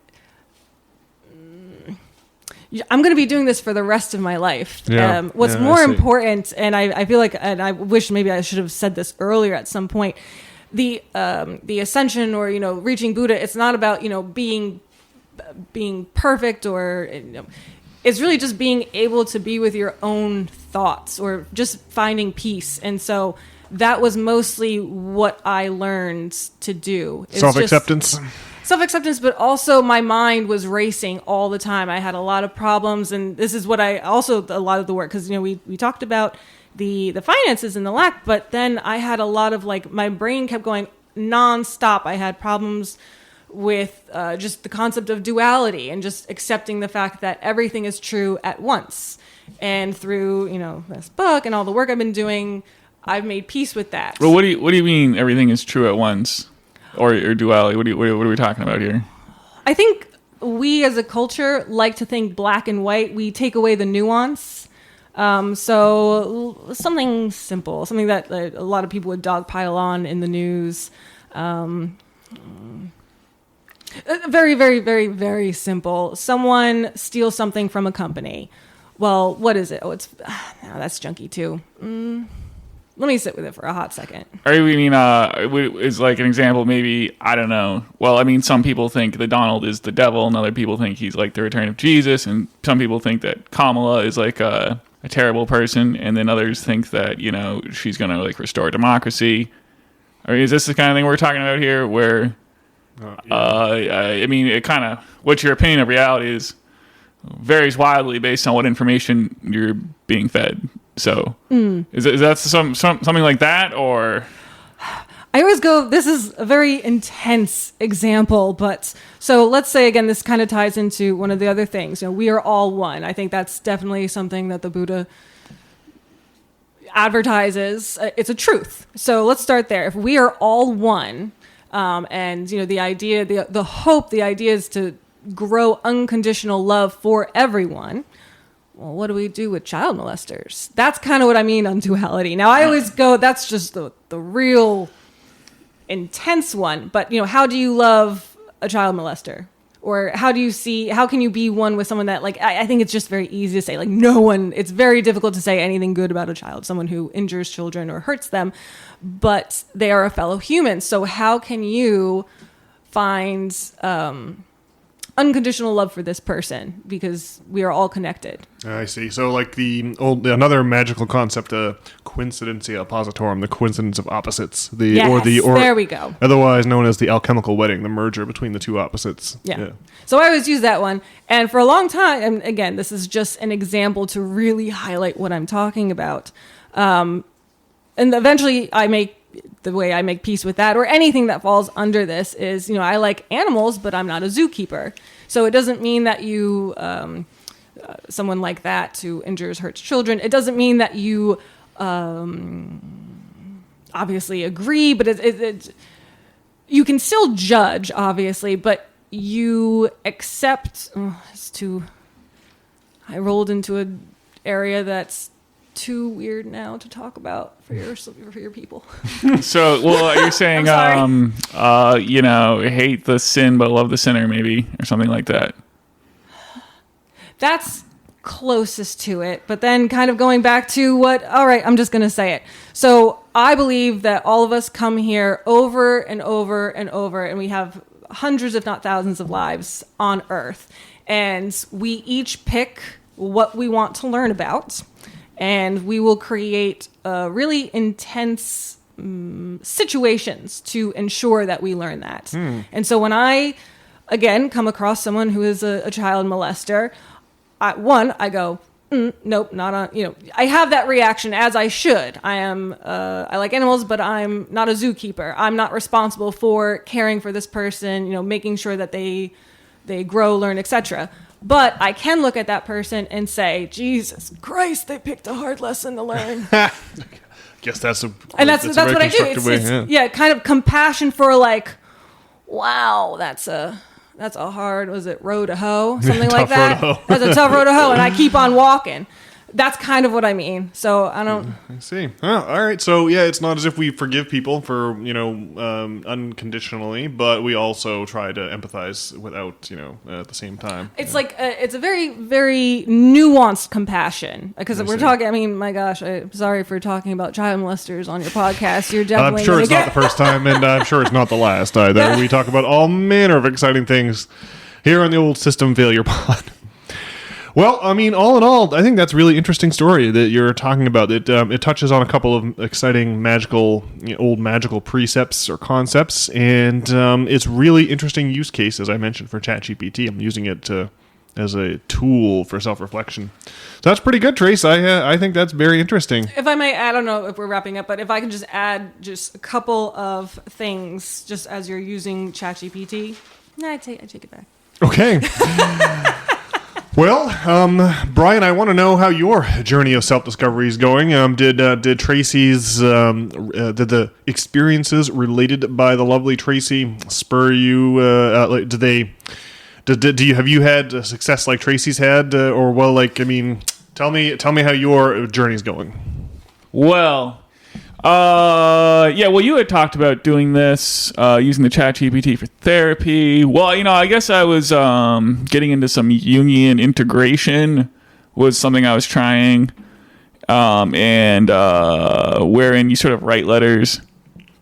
I'm going to be doing this for the rest of my life. What's more important, and I feel like, and I wish maybe I should have said this earlier at some point, the ascension or reaching Buddha, it's not about being perfect or it's really just being able to be with your own thoughts or just finding peace. And so that was mostly what I learned to do. Self-acceptance, but also my mind was racing all the time. I had a lot of problems, and this is what a lot of the work, because we talked about the finances and the lack, but then I had a lot of my brain kept going nonstop. I had problems with just the concept of duality and just accepting the fact that everything is true at once. And through this book and all the work I've been doing, I've made peace with that. Well, what do you mean everything is true at once, or duality? What are we talking about here? I think we as a culture like to think black and white. We take away the nuance. So something simple, something that a lot of people would dogpile on in the news. Very, very, very, very simple. Someone steals something from a company. Well, what is it? Oh, that's junky too. Let me sit with it for a hot second. Are you meaning, is like an example, maybe, I don't know. Well, I mean, some people think that Donald is the devil, and other people think he's like the return of Jesus, and some people think that Kamala is like a terrible person, and then others think that, she's going to like restore democracy. Or is this the kind of thing we're talking about here, where, I mean, it kind of, what your opinion of reality is varies wildly based on what information you're being fed. So is that something like that, or? I always go, this is a very intense example, but so let's say again, this kind of ties into one of the other things. We are all one. I think that's definitely something that the Buddha advertises. It's a truth. So let's start there. If we are all one, and the idea, the hope, the idea is to grow unconditional love for everyone. Well, what do we do with child molesters? That's kind of what I mean on duality. Now, I always go, that's just the real intense one. But, how do you love a child molester? Or how can you be one with someone that, I think it's just very easy to say, it's very difficult to say anything good about a child, someone who injures children or hurts them, but they are a fellow human. So how can you find unconditional love for this person, because we are all connected? I see. So another magical concept, coincidentia oppositorum, the coincidence of opposites. There we go. Otherwise known as the alchemical wedding, the merger between the two opposites. Yeah. So I always use that one. And for a long time, and again, this is just an example to really highlight what I'm talking about. And eventually the way I make peace with that, or anything that falls under this, is, I like animals, but I'm not a zookeeper. So it doesn't mean that you, someone like that who injures, hurts children, it doesn't mean that you obviously agree, but you can still judge, obviously, but you accept. I rolled into an area that's too weird now to talk about for your people. So, you're saying, hate the sin but love the sinner, maybe, or something like that. That's closest to it, but then kind of going back to all right, I'm just going to say it. So I believe that all of us come here over and over and over, and we have hundreds, if not thousands of lives on Earth. And we each pick what we want to learn about, and we will create really intense situations to ensure that we learn that. And so when I, again, come across someone who is a child molester, I go, nope, not on, I have that reaction as I should. I like animals, but I'm not a zookeeper. I'm not responsible for caring for this person, making sure that they grow, learn, etc. But I can look at that person and say, Jesus Christ, they picked a hard lesson to learn. Guess that's what I do. It's kind of compassion for wow, that's a hard, was it row to hoe? Something like that. That's a tough row to hoe, and I keep on walking. That's kind of what I mean. So I don't. I see. Oh, all right. So yeah, it's not as if we forgive people for unconditionally, but we also try to empathize without at the same time. It's it's a very, very nuanced compassion because we're talking. I mean, my gosh, I'm sorry for talking about child molesters on your podcast. You're definitely. I'm sure it's not the first time, and I'm sure it's not the last either. We talk about all manner of exciting things here on the Old System Failure Pod. Well, I mean, all in all, I think that's a really interesting story that you're talking about. It touches on a couple of exciting old magical precepts or concepts, and it's really interesting use case, as I mentioned, for ChatGPT. I'm using it as a tool for self-reflection. So that's pretty good, Trace. I think that's very interesting. If I may, I don't know if we're wrapping up, but if I can just add just a couple of things just as you're using ChatGPT. I take it back. Okay. Well, Brian, I want to know how your journey of self-discovery is going. Did Tracy's did the experiences related by the lovely Tracy spur you? Have you had success like Tracy's had, tell me how your journey's going. Well, you had talked about doing this, using the ChatGPT for therapy. Well, I guess I was getting into some Jungian integration was something I was trying, and wherein you sort of write letters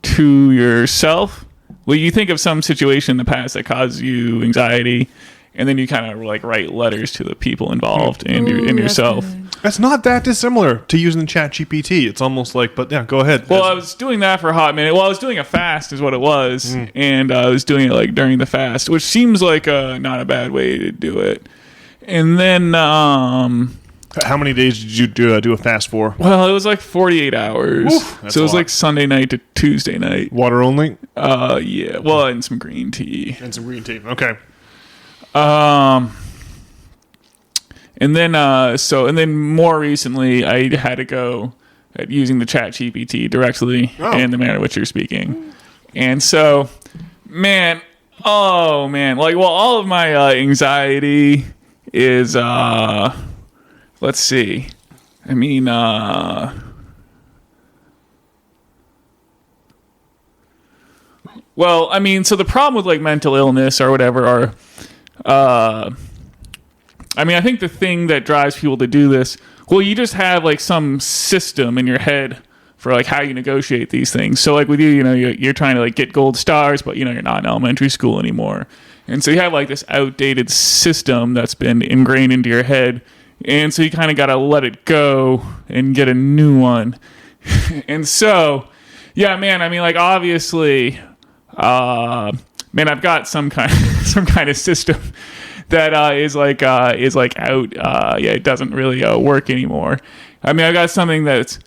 to yourself. Well, you think of some situation in the past that caused you anxiety, and then you kind of write letters to the people involved and yourself. That's not that dissimilar to using ChatGPT. It's almost but yeah, go ahead. Well, I was doing that for a hot minute. Well, I was doing a fast is what it was, and I was doing it during the fast, which seems like not a bad way to do it. And then, how many days did you do a fast for? Well, it was 48 hours. Oof, so it was Sunday night to Tuesday night. Water only? Yeah. Well, and some green tea. Okay. And then more recently, I had to go at using the ChatGPT directly in the manner in which you're speaking. And so, all of my anxiety is, let's see. I mean, so the problem with mental illness or whatever are, I think the thing that drives people to do this, you just have some system in your head for how you negotiate these things. So with you, you're trying to get gold stars, but you're not in elementary school anymore. And so you have this outdated system that's been ingrained into your head. And so you kind of got to let it go and get a new one. And so, yeah, obviously, I've got some kind of system that is out. It doesn't really work anymore. I got something that's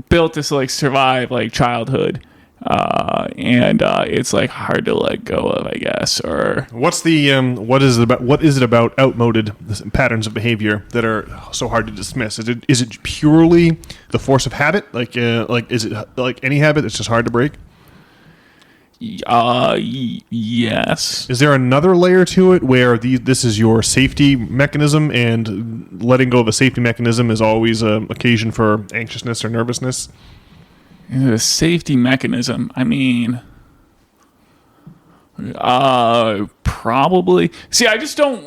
built to survive childhood, and it's hard to let go of, I guess. Or what is it about outmoded patterns of behavior that are so hard to dismiss? Is it purely the force of habit? Is it like any habit that's just hard to break? Yes. Is there another layer to it where this is your safety mechanism, and letting go of a safety mechanism is always an occasion for anxiousness or nervousness? The safety mechanism. Probably. See, I just don't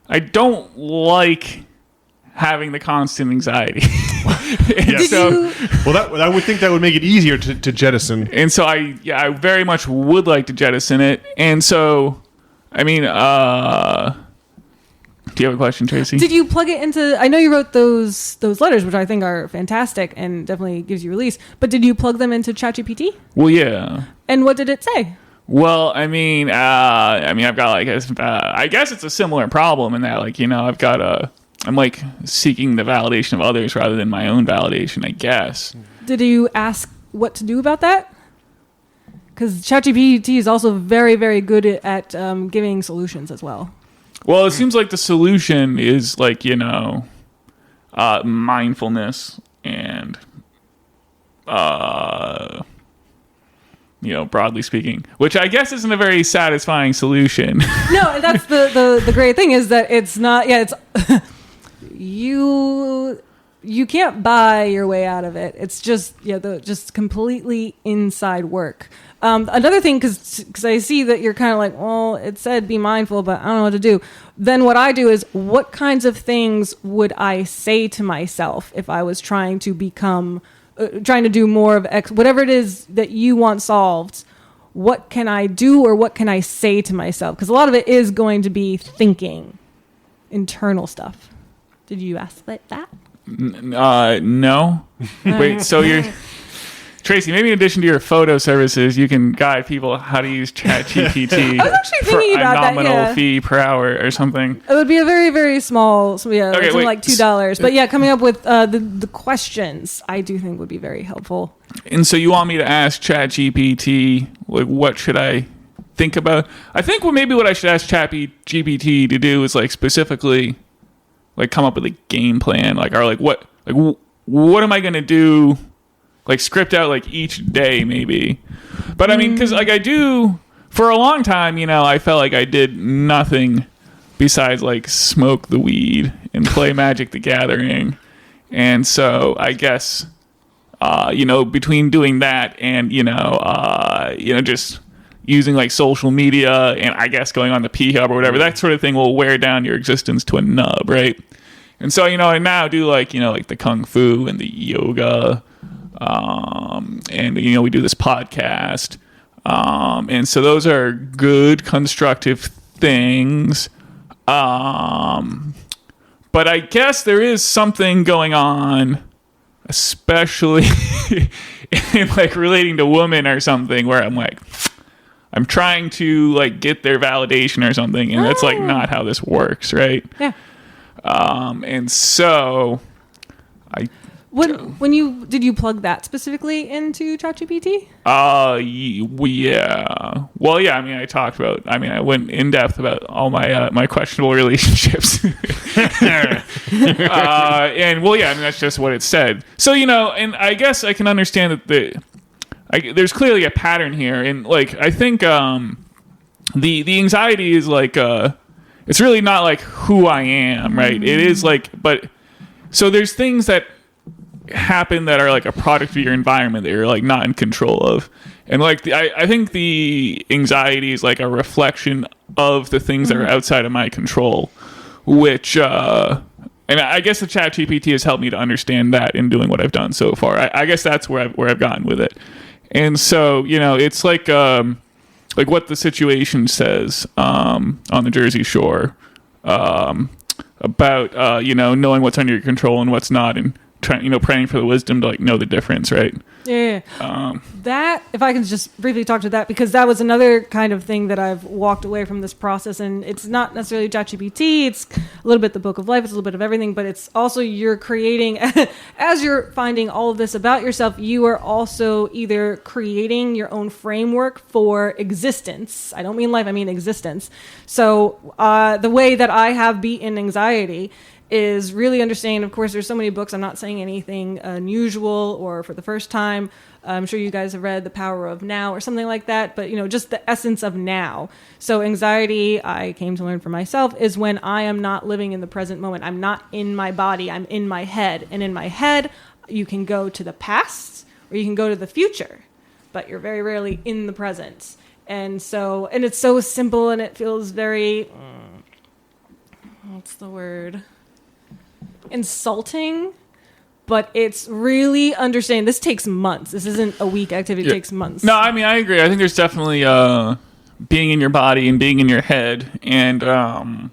I don't like having the constant anxiety. Well, I would think that would make it easier to jettison. And so I very much would like to jettison it. And so, I mean, do you have a question, Tracy? Did you plug it into? I know you wrote those letters, which I think are fantastic and definitely gives you release. But did you plug them into ChatGPT? Well, yeah. And what did it say? Well, I mean, I've got like, I guess it's a similar problem in that, like, I'm like seeking the validation of others rather than my own validation, I guess. Did you ask what to do about that? Because ChatGPT is also very, very good at giving solutions as well. Well, it seems like the solution is like, mindfulness and, broadly speaking, which I guess isn't a very satisfying solution. No, and that's the great thing is that it's not, it's, you can't buy your way out of it. It's just, just completely inside work. Another thing, because I see that you're kind of like, well, it said be mindful, but I don't know what to do. Then what I do is, what kinds of things would I say to myself if I was trying to become, trying to do more of X, whatever it is that you want solved, what can I do or what can I say to myself? Because a lot of it is going to be thinking, internal stuff. Did you ask like that? No. Wait, so you're... Tracy, maybe in addition to your photo services, you can guide people how to use ChatGPT for a nominal fee per hour or something. It would be a very, very small, like $2. But coming up with the questions, I do think would be very helpful. And so you want me to ask ChatGPT, like, what should I think about? I think what I should ask ChatGPT to do is like specifically, like, come up with a game plan, what am I going to do? Like, script out, like, each day, maybe. But, I mean, because, like, I do... For a long time, I felt like I did nothing besides, like, smoke the weed and play Magic the Gathering. And so, I guess, between doing that and, just using, like, social media and, I guess, going on the P-Hub or whatever, that sort of thing will wear down your existence to a nub, right? And so, I now do, like the Kung Fu and the yoga... and we do this podcast, and so those are good constructive things, but I guess there is something going on, especially in like relating to women or something, where I'm trying to like get their validation or something, and that's like not how this works, right? Yeah. And so did you plug that specifically into ChatGPT? Yeah. Well, yeah. I mean, I went in depth about all my questionable relationships. And that's just what it said. So and I guess I can understand that there's clearly a pattern here, and like I think the anxiety is like it's really not like who I am, right? It is like, but so there's things that happen that are like a product of your environment that you're like not in control of, and like I think the anxiety is like a reflection of the things that are outside of my control, which and I guess the ChatGPT has helped me to understand that in doing what I've done so far. I guess that's where I've gotten with it. And so it's like what the situation says on the Jersey Shore about knowing what's under your control and what's not, and praying for the wisdom to like know the difference, right? Yeah. That, if I can just briefly talk to that, because that was another kind of thing that I've walked away from this process, and it's not necessarily ChatGPT, it's a little bit the Book of Life, it's a little bit of everything, but it's also you're creating, as you're finding all of this about yourself, you are also either creating your own framework for existence. I don't mean life, I mean existence. So the way that I have beaten anxiety is really understanding. Of course, there's so many books. I'm not saying anything unusual or for the first time. I'm sure you guys have read The Power of Now or something like that, but just the essence of now. So anxiety, I came to learn for myself, is when I am not living in the present moment. I'm not in my body, I'm in my head. And in my head, you can go to the past or you can go to the future, but you're very rarely in the present. And it's so simple, and it feels very what's the word? Insulting, but it's really understanding. This takes months. This isn't a week activity. It takes months. No, I mean, I agree. I think there's definitely being in your body and being in your head. And, like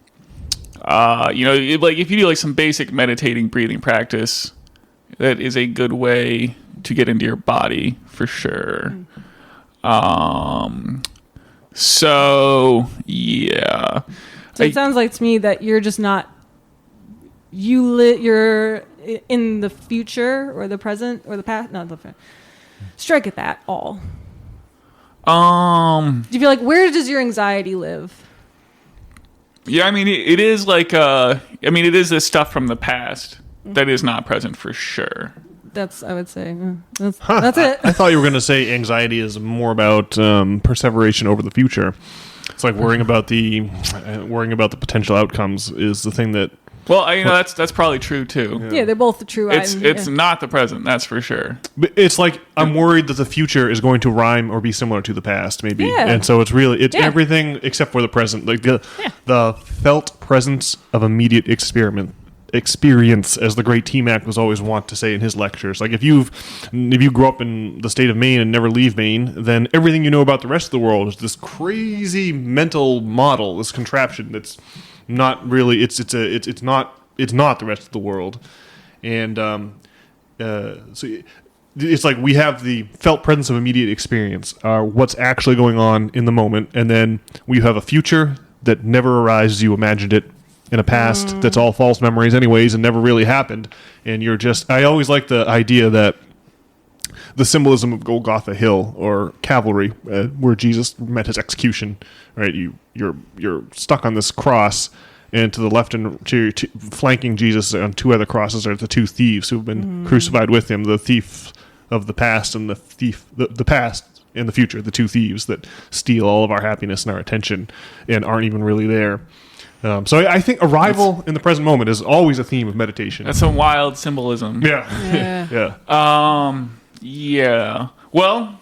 if you do like some basic meditating breathing practice, that is a good way to get into your body for sure. So yeah. So it sounds like to me that you're just not, you're in the future or the present or the past. No, strike at that all. Do you feel like, where does your anxiety live? Yeah, I mean, it is like, it is this stuff from the past that is not present for sure. That's, I would say, that's it. I thought you were going to say anxiety is more about perseveration over the future. It's like worrying about the potential outcomes is the thing that. Well, that's probably true too. Yeah, they're both true. It's not the present, that's for sure. But it's like I'm worried that the future is going to rhyme or be similar to the past, maybe. Yeah. And so it's everything except for the present, like the felt presence of immediate experience, as the great T-Mac was always wont to say in his lectures. Like if you grow up in the state of Maine and never leave Maine, then everything you know about the rest of the world is this crazy mental model, this contraption that's not really. It's not the rest of the world, and so it's like we have the felt presence of immediate experience, what's actually going on in the moment, and then we have a future that never arises. You imagined it in a past that's all false memories anyways and never really happened, and you're just. I always like the idea that the symbolism of Golgotha Hill or Calvary, where Jesus met his execution. Right, you're stuck on this cross, and to the left and flanking Jesus on two other crosses are the two thieves who have been crucified with him. The thief of the past and the thief, the past and the future. The two thieves that steal all of our happiness and our attention and aren't even really there. So I think arrival in the present moment is always a theme of meditation. That's some wild symbolism. Yeah. Yeah. Well,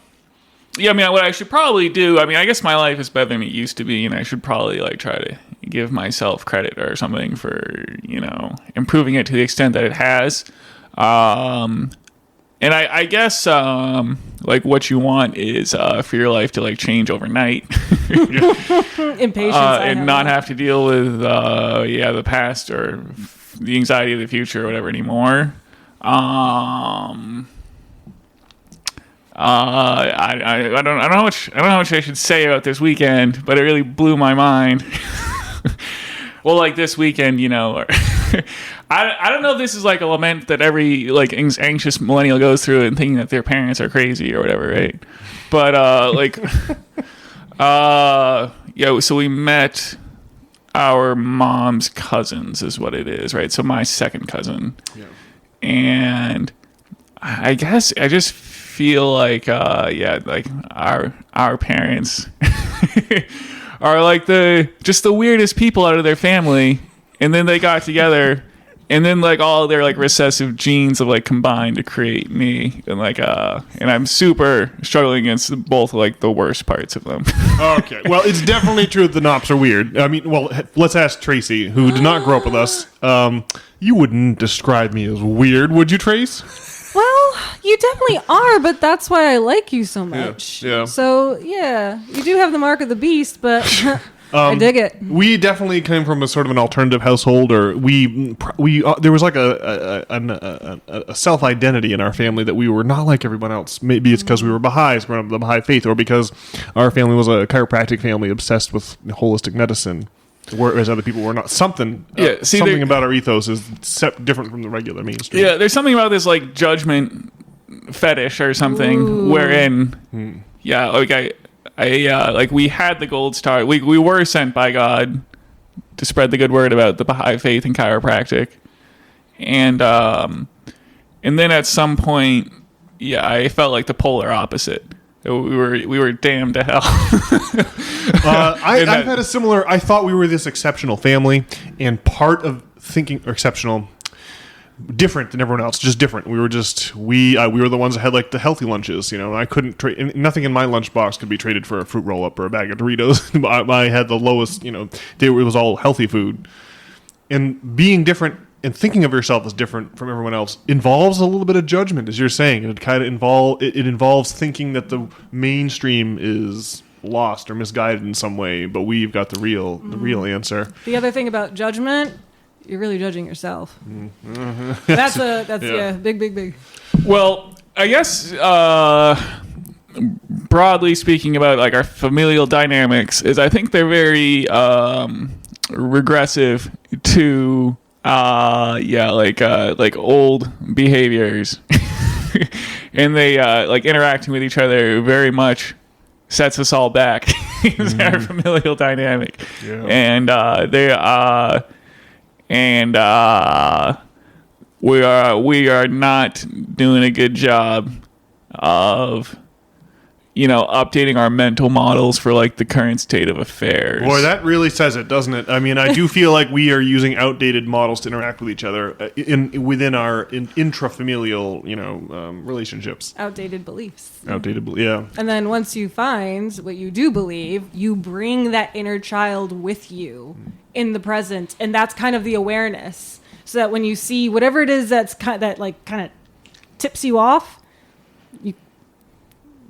yeah, I mean, what I should probably do, I guess my life is better than it used to be, and I should probably like try to give myself credit or something for, improving it to the extent that it has. And I guess, like what you want is for your life to like change overnight. Impatience. And not have to deal with, the past or the anxiety of the future or whatever anymore. I don't know how much I should say about this weekend, but it really blew my mind. Well, like this weekend, I don't know if this is like a lament that every like anxious millennial goes through and thinking that their parents are crazy or whatever, right? But so we met our mom's cousins is what it is, right? So my second cousin. Yeah. And I guess I just feel like like our parents are like the weirdest people out of their family, and then they got together, and then like all their like recessive genes have like combined to create me, and like and I'm super struggling against both like the worst parts of them. Okay, well, it's definitely true that the Knops are weird. I mean, well, let's ask Tracy, who did not grow up with us. You wouldn't describe me as weird, would you, Trace? Well, you definitely are, but that's why I like you so much. Yeah. So, yeah, you do have the mark of the beast, but I dig it. We definitely came from a sort of an alternative household, or we there was like a self-identity in our family that we were not like everyone else. Maybe it's because we were Baha'is, growing up in the Baha'i faith, or because our family was a chiropractic family obsessed with holistic medicine. Whereas other people were not. Something about our ethos is different from the regular mainstream. Yeah, there's something about this like judgment fetish or something. Ooh. Wherein, like I like we had the gold star. We were sent by God to spread the good word about the Baha'i faith and chiropractic, and then at some point, I felt like the polar opposite. We were damned to hell. I've had a similar. I thought we were this exceptional family, and part of thinking exceptional, different than everyone else, just different. We were the ones that had like the healthy lunches. I couldn't trade. Nothing in my lunchbox could be traded for a fruit roll up or a bag of Doritos. I had the lowest. It was all healthy food. and being different and thinking of yourself as different from everyone else involves a little bit of judgment, as you're saying. It kind of involves thinking that the mainstream is lost or misguided in some way, but we've got the real answer. The other thing about judgment, you're really judging yourself. Mm-hmm. That's big. Well, I guess broadly speaking about like our familial dynamics is I think they're very regressive to like old behaviors. And they like interacting with each other very much sets us all back in our familial dynamic. Yeah. And we are not doing a good job of updating our mental models for like the current state of affairs. Boy, that really says it, doesn't it? I mean, I do feel like we are using outdated models to interact with each other within our intrafamilial, relationships. Outdated beliefs. Yeah. And then once you find what you do believe, you bring that inner child with you in the present, and that's kind of the awareness. So that when you see whatever it is that kind of tips you off,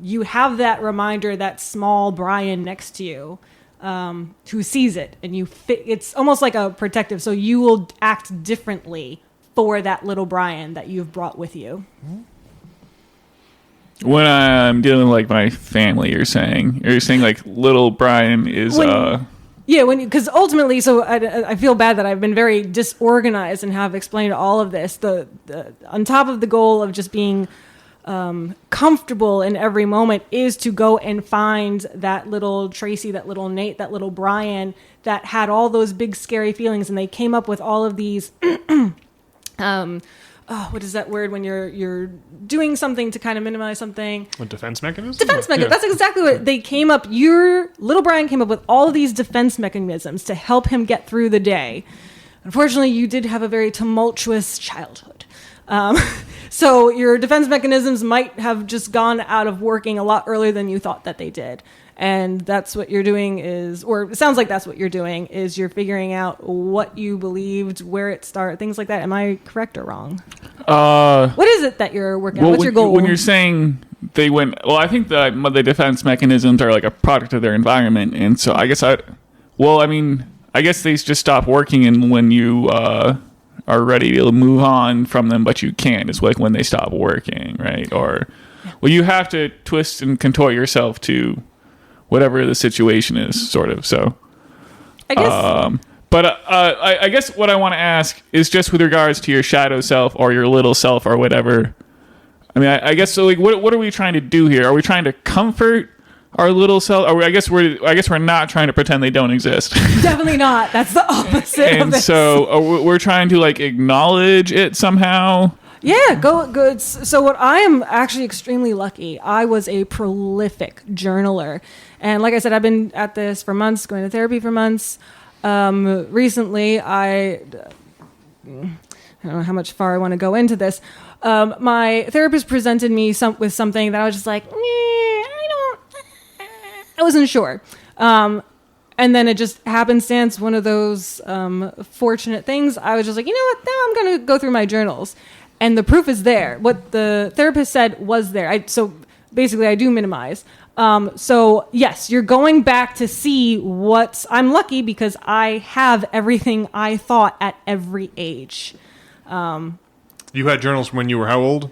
you have that reminder, that small Brian next to you, who sees it, and it's almost like a protective. So you will act differently for that little Brian that you've brought with you. When I'm dealing with like my family, you're saying like little Brian is because ultimately, so I feel bad that I've been very disorganized and have explained all of this. The on top of the goal of just being comfortable in every moment is to go and find that little Tracy, that little Nate, that little Brian that had all those big scary feelings, and they came up with all of these what is that word when you're doing something to kind of minimize something? A defense mechanism? Defense mechanism. Yeah. That's exactly what they came up. Your little Brian came up with all of these defense mechanisms to help him get through the day. Unfortunately, you did have a very tumultuous childhood. So your defense mechanisms might have just gone out of working a lot earlier than you thought that they did. And that's what you're doing or it sounds like that's what you're doing, is you're figuring out what you believed, where it started, things like that. Am I correct or wrong? What is it that you're working on? What's your goal? When you're saying they went, I think the defense mechanisms are like a product of their environment. And so I guess I guess they just stop working, and when you are ready to move on from them, but you can't. It's like when they stop working, right? Or, you have to twist and contort yourself to whatever the situation is, sort of. So, I guess. I guess what I want to ask is just with regards to your shadow self or your little self or whatever. I mean, I guess so. Like, what are we trying to do here? Are we trying to comfort our little self? Or I guess we're not trying to pretend they don't exist. Definitely not. That's the opposite. And of this. So we're trying to like acknowledge it somehow. Yeah, go. So what I am actually extremely lucky. I was a prolific journaler, and like I said, I've been at this for months, going to therapy for months. Recently, I don't know how much far I want to go into this. My therapist presented me with something that I was just like, I wasn't sure. And then it just happenstance, one of those fortunate things. I was just like, you know what? Now I'm going to go through my journals. And the proof is there. What the therapist said was there. So basically, I do minimize. So yes, you're going back to see I'm lucky because I have everything I thought at every age. You had journals from when you were how old?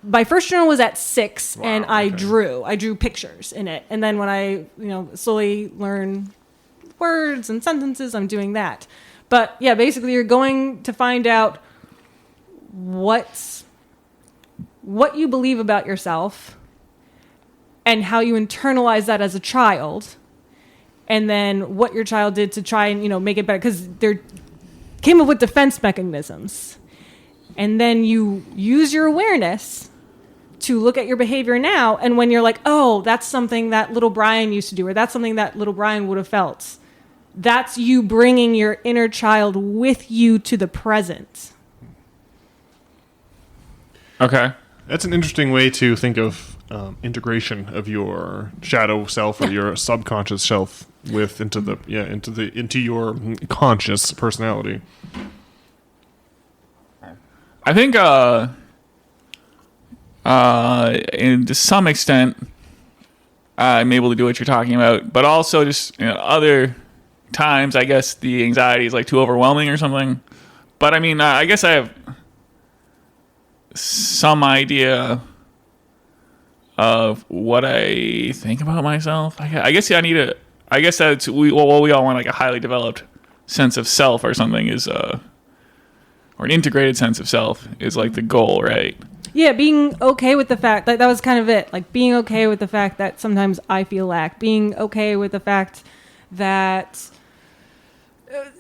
My first journal was at 6, and I drew pictures in it. And then when I, slowly learn words and sentences, I'm doing that. But yeah, basically you're going to find out what you believe about yourself and how you internalize that as a child, and then what your child did to try and, make it better, because they came up with defense mechanisms. And then you use your awareness to look at your behavior now, and when you're like, oh, that's something that little Brian used to do, or that's something that little Brian would have felt, that's you bringing your inner child with you to the present. Okay. That's an interesting way to think of integration of your shadow self or your subconscious self into your conscious personality. I think, to some extent, I'm able to do what you're talking about, but also just other times, I guess the anxiety is like too overwhelming or something. But I mean, I guess I have some idea of what I think about myself. I guess I need a. I guess that's we all want like a highly developed sense of self or something or an integrated sense of self is like the goal, right? Yeah, being okay with the fact that was kind of it. Like being okay with the fact that sometimes I feel lack. Being okay with the fact that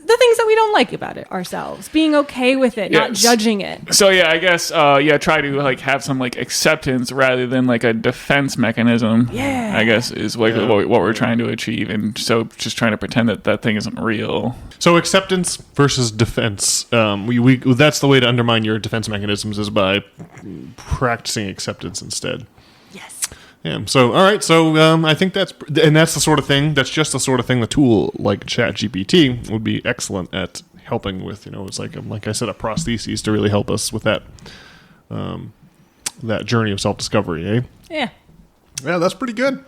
the things that we don't like about it ourselves. Being okay with it, not judging it. So yeah, I guess try to like have some like acceptance rather than like a defense mechanism. Yeah, I guess is like what we're trying to achieve, and so just trying to pretend that thing isn't real. So acceptance versus defense. We that's the way to undermine your defense mechanisms is by practicing acceptance instead. Yes. Yeah. So all right. So I think that's the sort of thing. That's just the sort of thing the tool like ChatGPT would be excellent at helping with. It's like I said, a prosthesis to really help us with that that journey of self-discovery. Eh? Yeah. Yeah, that's pretty good.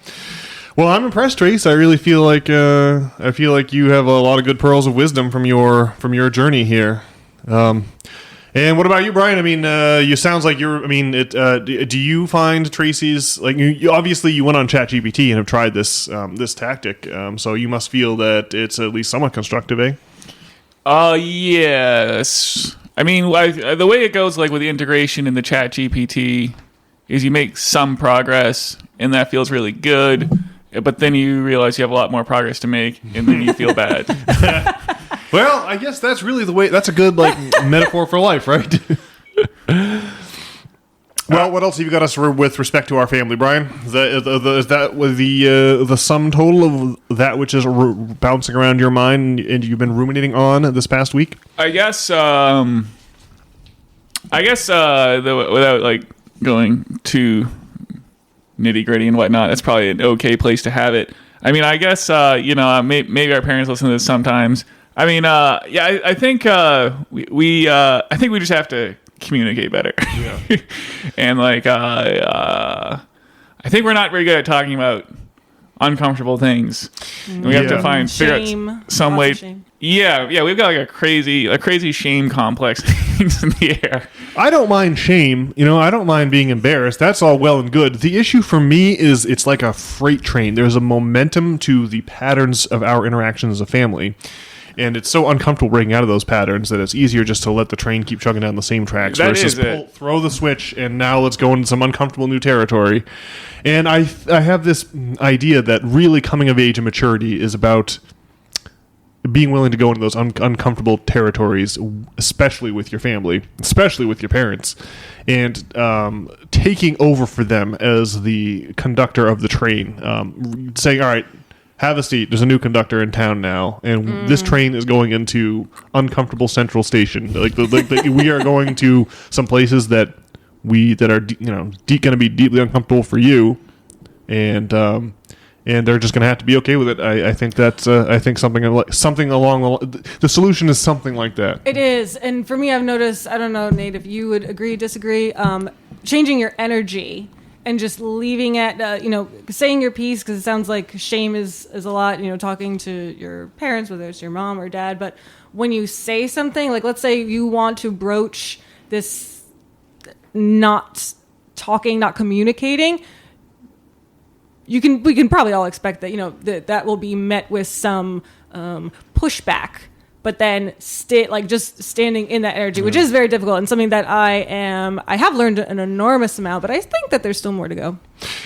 Well, I'm impressed, Trace. I really feel like you have a lot of good pearls of wisdom from your journey here. And what about you, Brian? I mean, you sounds like you're. I mean, do you find Tracy's like you obviously you went on ChatGPT and have tried this tactic, so you must feel that it's at least somewhat constructive, eh? Yes. I mean, the way it goes, like with the integration in the ChatGPT, is you make some progress, and that feels really good. But then you realize you have a lot more progress to make, and then you feel bad. Well, I guess that's really the way. That's a good metaphor for life, right? Well, what else have you got us with respect to our family, Brian? Is that the sum total of that which is bouncing around your mind and you've been ruminating on this past week? I guess. Without like going too nitty gritty and whatnot, that's probably an okay place to have it. I mean, I guess maybe our parents listen to this sometimes. I mean, I think we just have to communicate better. Yeah. And I think we're not very good at talking about uncomfortable things. And we have to figure out some way. Yeah, we've got like a crazy shame complex things in the air. I don't mind shame, I don't mind being embarrassed. That's all well and good. The issue for me is it's like a freight train. There's a momentum to the patterns of our interactions as a family. And it's so uncomfortable breaking out of those patterns that it's easier just to let the train keep chugging down the same tracks versus throw the switch and now let's go into some uncomfortable new territory. And I have this idea that really coming of age and maturity is about being willing to go into those uncomfortable territories, especially with your family, especially with your parents, and taking over for them as the conductor of the train, saying, all right, have a seat. There's a new conductor in town now, and this train is going into uncomfortable Central Station. We are going to some places that are going to be deeply uncomfortable for you, and they're just going to have to be okay with it. I think that's something along the solution is something like that. It is, and for me, I've noticed. I don't know, Nate, if you would agree, disagree. Changing your energy. And just leaving it, saying your piece, because it sounds like shame is a lot, talking to your parents, whether it's your mom or dad. But when you say something, like let's say you want to broach this not talking, not communicating, we can probably all expect that, that will be met with some pushback. But then just standing in that energy, which is very difficult and something that I have learned an enormous amount, but I think that there's still more to go.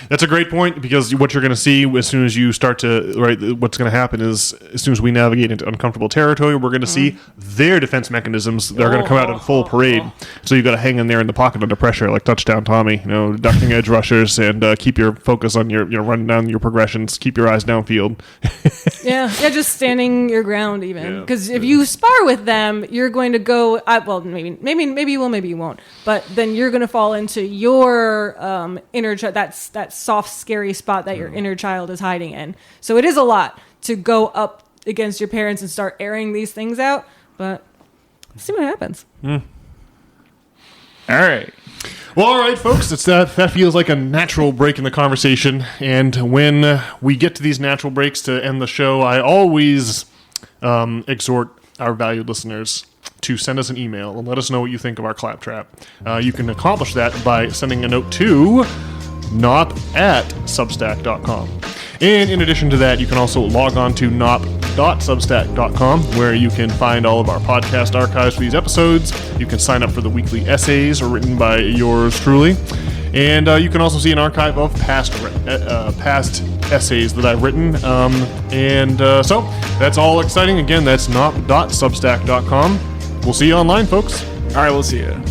That's a great point, because what you're going to see as soon as you start to, what's going to happen is as soon as we navigate into uncomfortable territory, we're going to see their defense mechanisms. They're going to come out in full parade. So you got to hang in there in the pocket under pressure, like touchdown Tommy, ducking edge rushers, and keep your focus on your, running down your progressions, keep your eyes downfield. yeah, just standing your ground even. Because if you spar with them, you're going to go, maybe you will, maybe you won't. But then you're going to fall into your inner child, that soft, scary spot that your inner child is hiding in. So it is a lot to go up against your parents and start airing these things out. But let's see what happens. All right. Well, all right, folks. That feels like a natural break in the conversation. And when we get to these natural breaks to end the show, I always exhort our valued listeners to send us an email and let us know what you think of our claptrap. You can accomplish that by sending a note to nop@substack.com. And in addition to that, you can also log on to nop.substack.com, where you can find all of our podcast archives for these episodes. You can sign up for the weekly essays written by yours truly. And you can also see an archive of past essays that I've written. So that's all exciting. Again, that's nop.substack.com. We'll see you online, folks. All right, we'll see you.